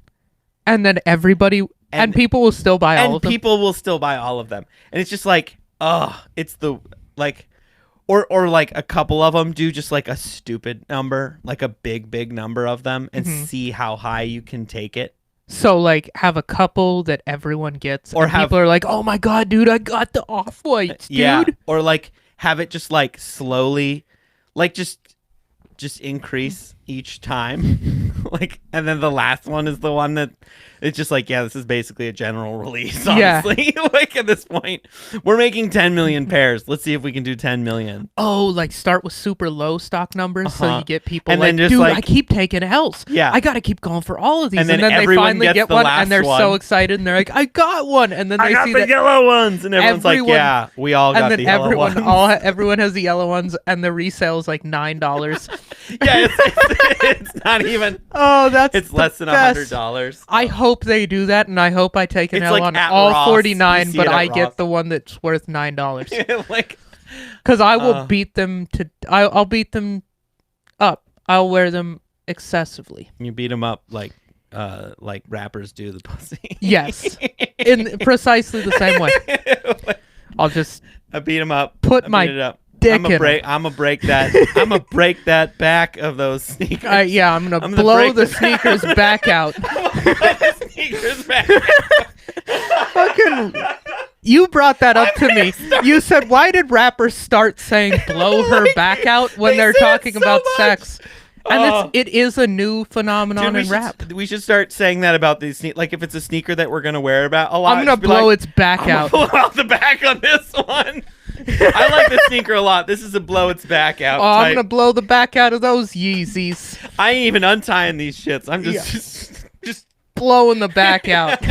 And then everybody and people will still buy all and of them. people will still buy all of them. And it's just like, it's the like. Or like a couple of them do just like a stupid number, like a big number of them, and see how high you can take it. So like have a couple that everyone gets, Or and have- people are like, "Oh my god, dude, I got the off-whites, dude." Yeah. Or like have it just like slowly, like just increase each time. Like, and then the last one is the one that it's just like, yeah, this is basically a general release, Yeah. honestly. Like at this point, we're making 10 million pairs. Let's see if we can do 10 million. Oh, like start with super low stock numbers so Uh-huh. you get people And like, then just dude, like- I keep taking L's. Yeah. I got to keep going for all of these. And then they everyone finally gets get the one last and they're one. so excited and they're like, I got one. And then I they got see the that yellow ones, and everyone's like, everyone- yeah, we all got and then the yellow ones. everyone has the yellow ones and the resale is like $9. Yeah, it's not even. Oh, that's It's the less than best. $100. I hope they do that, and I hope I take an It's L like on at all Ross. 49, You see but it at I Ross. get the one that's worth $9 Like, because I will beat them to. I'll beat them up. I'll wear them excessively. you beat them up like rappers do the pussy. Yes, in precisely the same way. I'll just I beat them up. Put I my beat it up. dick I'm gonna in break. I'm gonna break that. I'm gonna break that back of those sneakers. I'm gonna gonna blow break the the- sneakers back out. The sneakers back. Fucking. You brought that up to me. You said, why did rappers start saying blow her back out when They they're say it talking so about much. sex? And Oh. it is a new phenomenon Dude, in rap. we should start saying that about these like if it's a sneaker that we're gonna wear about a lot. I'm gonna just be blow like, its back I'm gonna out. blow out the back on this one. I like the sneaker a lot. This is a blow its back out. Oh, I'm type. gonna blow the back out of those Yeezys. I ain't even untying these shits. I'm just Blowing the back out.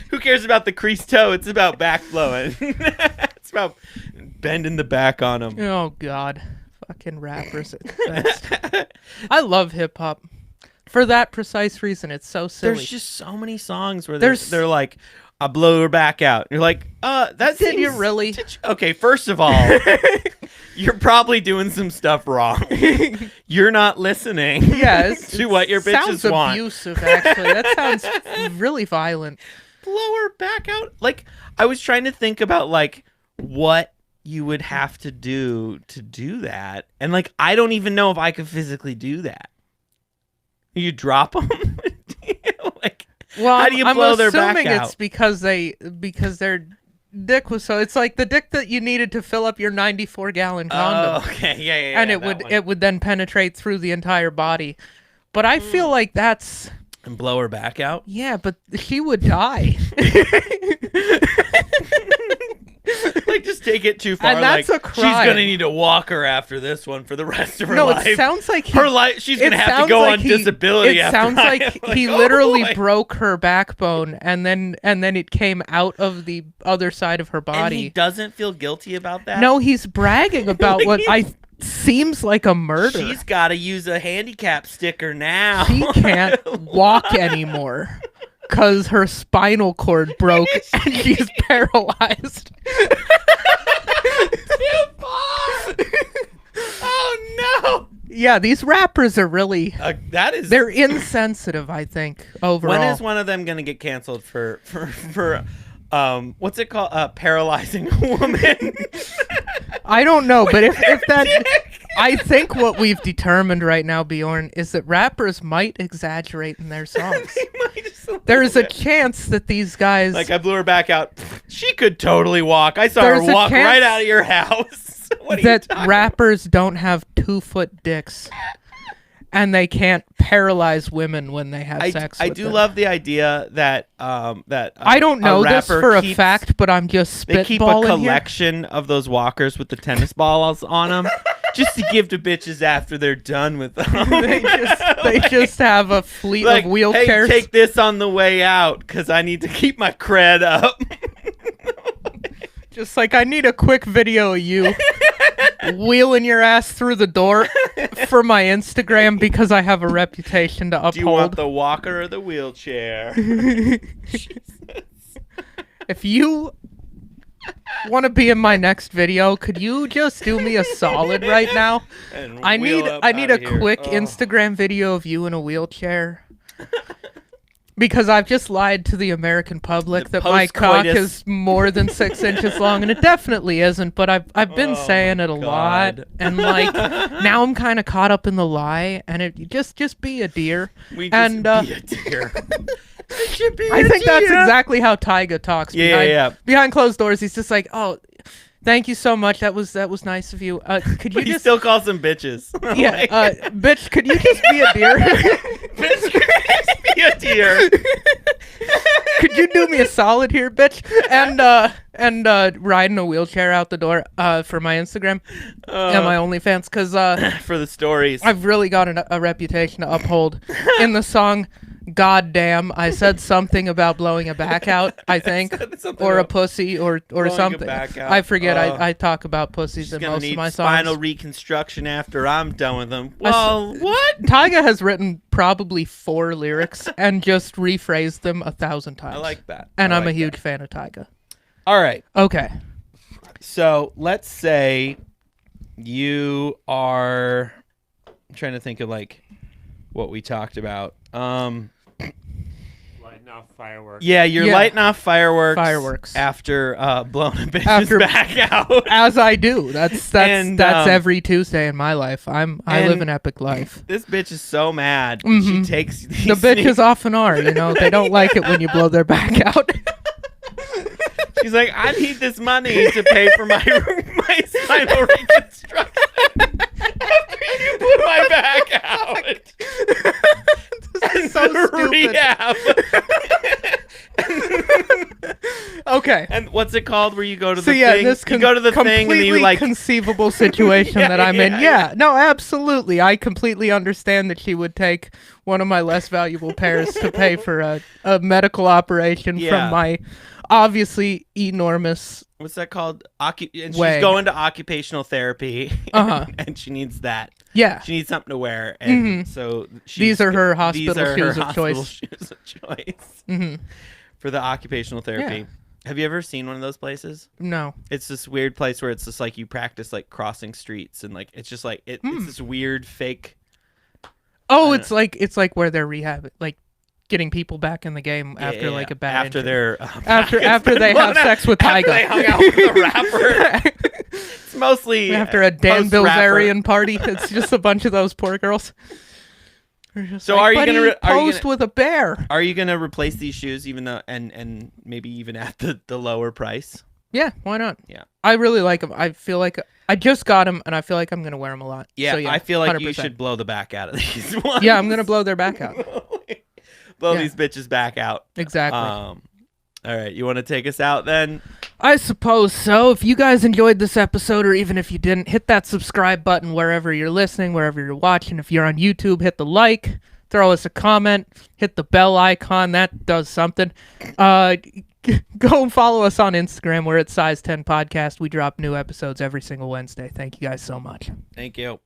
Who cares about the creased toe? It's about back blowing. It's about bending the back on them. Oh God, fucking rappers at best. I love hip hop for that precise reason. It's so silly. There's just so many songs where There's- they're like, I blow her back out. You're like, that Did seems... you really? Okay, first of all, you're probably doing some stuff wrong. You're not listening Yes. to what your bitches sounds want. abusive. Actually, that sounds really violent. Blow her back out? Like, I was trying to think about, like, what you would have to do that. And, like, I don't even know if I could physically do that. You drop them? Like... Well, How do you I'm blow their back assuming out? it's because their dick was so. It's like the dick that you needed to fill up your 94-gallon condom, Oh, okay. Yeah. and that one. it would then penetrate through the entire body. But I feel like that's And blow her back out? but she would die. Like, just take it too far. And that's like, a she's crime. gonna need a walker after this one for the rest of her No, life. it sounds like her life. She's gonna it have to sounds go like on he- disability. It after sounds I- like he oh, literally boy. broke her backbone, and then it came out of the other side of her And he body. doesn't feel guilty about that. No, he's bragging about what He's- seems like a murder. She's got to use a handicap sticker now. She can't walk anymore because her spinal cord broke and she's paralyzed. Oh no! Yeah, these rappers are really That is. they're insensitive, I think, overall. When is one of them gonna get canceled for what's it called? Paralyzing a woman. I don't know, but if that I think what we've determined right now, Bjorn, is that rappers might exaggerate in their songs. There is a chance that these guys Like, I blew her back out. She could totally walk. I saw There's her a walk chance right out of your house. What are you that talking rappers don't have 2-foot dicks. and they can't paralyze women when they have sex I with do them. love the idea that I don't know this rapper for a keeps- fact, but I'm just They keep a spitballing here. collection of those walkers with the tennis balls on them, just to give to bitches after they're done with them. They just have a fleet like, of wheelchairs. Hey, take this on the way out, because I need to keep my cred up. Just like, I need a quick video of you wheeling your ass through the door for my Instagram because I have a reputation to uphold. Do you want the walker or the wheelchair? If you want to be in my next video, could you just do me a solid right now? And I wheel need up I need a outta here. quick Oh. Instagram video of you in a wheelchair. Because I've just lied to the American public The that my cock post-coitus. is more than 6 inches long, and it definitely isn't. But I've been Oh saying my it a lot, God. and like now I'm kind of caught up in the lie. And it just be a deer. We just and be a deer. It should be I a think that's deer. exactly how Tyga talks. Yeah. Behind closed doors, he's just like, "Oh, thank you so much. That was nice of you. Could you But he just still calls them bitches. yeah, Like, bitch? Could you just be a deer? bitch, be a deer. Could you do me a solid here, bitch? And riding a wheelchair out the door for my Instagram and my OnlyFans, because For the stories. I've really got a reputation to uphold. In the song "God Damn," I said something about blowing a back out, I think, Said something or a about pussy, or blowing a something. back out. I forget. Oh. I talk about pussies She's in gonna most of need my spinal songs. reconstruction after I'm done with them. I s- Well, what? Tyga has written probably 4 lyrics and just rephrased them 1,000 times. I like that. And I I'm a like huge that. fan of Tyga. All right. Okay. So let's say you are. I'm trying to think of like what we talked about. Lighting off fireworks. Yeah, you're Yeah. lighting off fireworks. After blowing a bitch's After- back out. As I do. That's And, every Tuesday in my life. I live and- an epic life. This bitch is so mad. She Mhm. takes The these bitches often are, they don't like it when you blow their back out. She's like, I need this money to pay for my my spinal reconstruction. After you blew my back out. This is And so the stupid. rehab. Okay. And what's it called where you go to So the yeah, thing? this you go to the thing and then completely you like conceivable situation Yeah, that I'm in. yeah, Yeah, no, absolutely. I completely understand that she would take one of my less valuable pairs to pay for a medical operation Yeah. from my obviously enormous. what's that called? And she's Wag. going to occupational therapy. Uh-huh. And she needs that. Yeah. She needs something to wear. And Mhm. so These are her these hospital are her shoes of hospital choice. shoes of choice hmm for the occupational therapy. Yeah. Have you ever seen one of those places? No. It's this weird place where it's just like you practice like crossing streets and like it's just like it's this weird fake. Oh, I it's like where they're rehab, like getting people back in the game after like a bad after injury. their after they have sex with after Tyga. they hung out with the rapper. It's mostly After a Dan post-rapper. Bilzerian party, it's just a bunch of those poor girls. They're just So like, are you "Buddy, gonna are you posed gonna, with a bear?" are you gonna replace these shoes even though and maybe even at the lower price? Yeah, why not? Yeah. I really like them. I feel like I just got them, and I feel like I'm gonna wear them a lot. Yeah, So, yeah I feel like you 100%. should blow the back out of these ones. Yeah, I'm gonna blow their back out. blow Yeah. these bitches back out. Exactly. All right, you want to take us out then? I suppose so. If you guys enjoyed this episode, or even if you didn't, hit that subscribe button wherever you're listening, wherever you're watching. If you're on YouTube, hit the like, throw us a comment, hit the bell icon. That does something. Go and follow us on Instagram. We're at Size 10 Podcast. We drop new episodes every single Wednesday. Thank you guys so much. Thank you.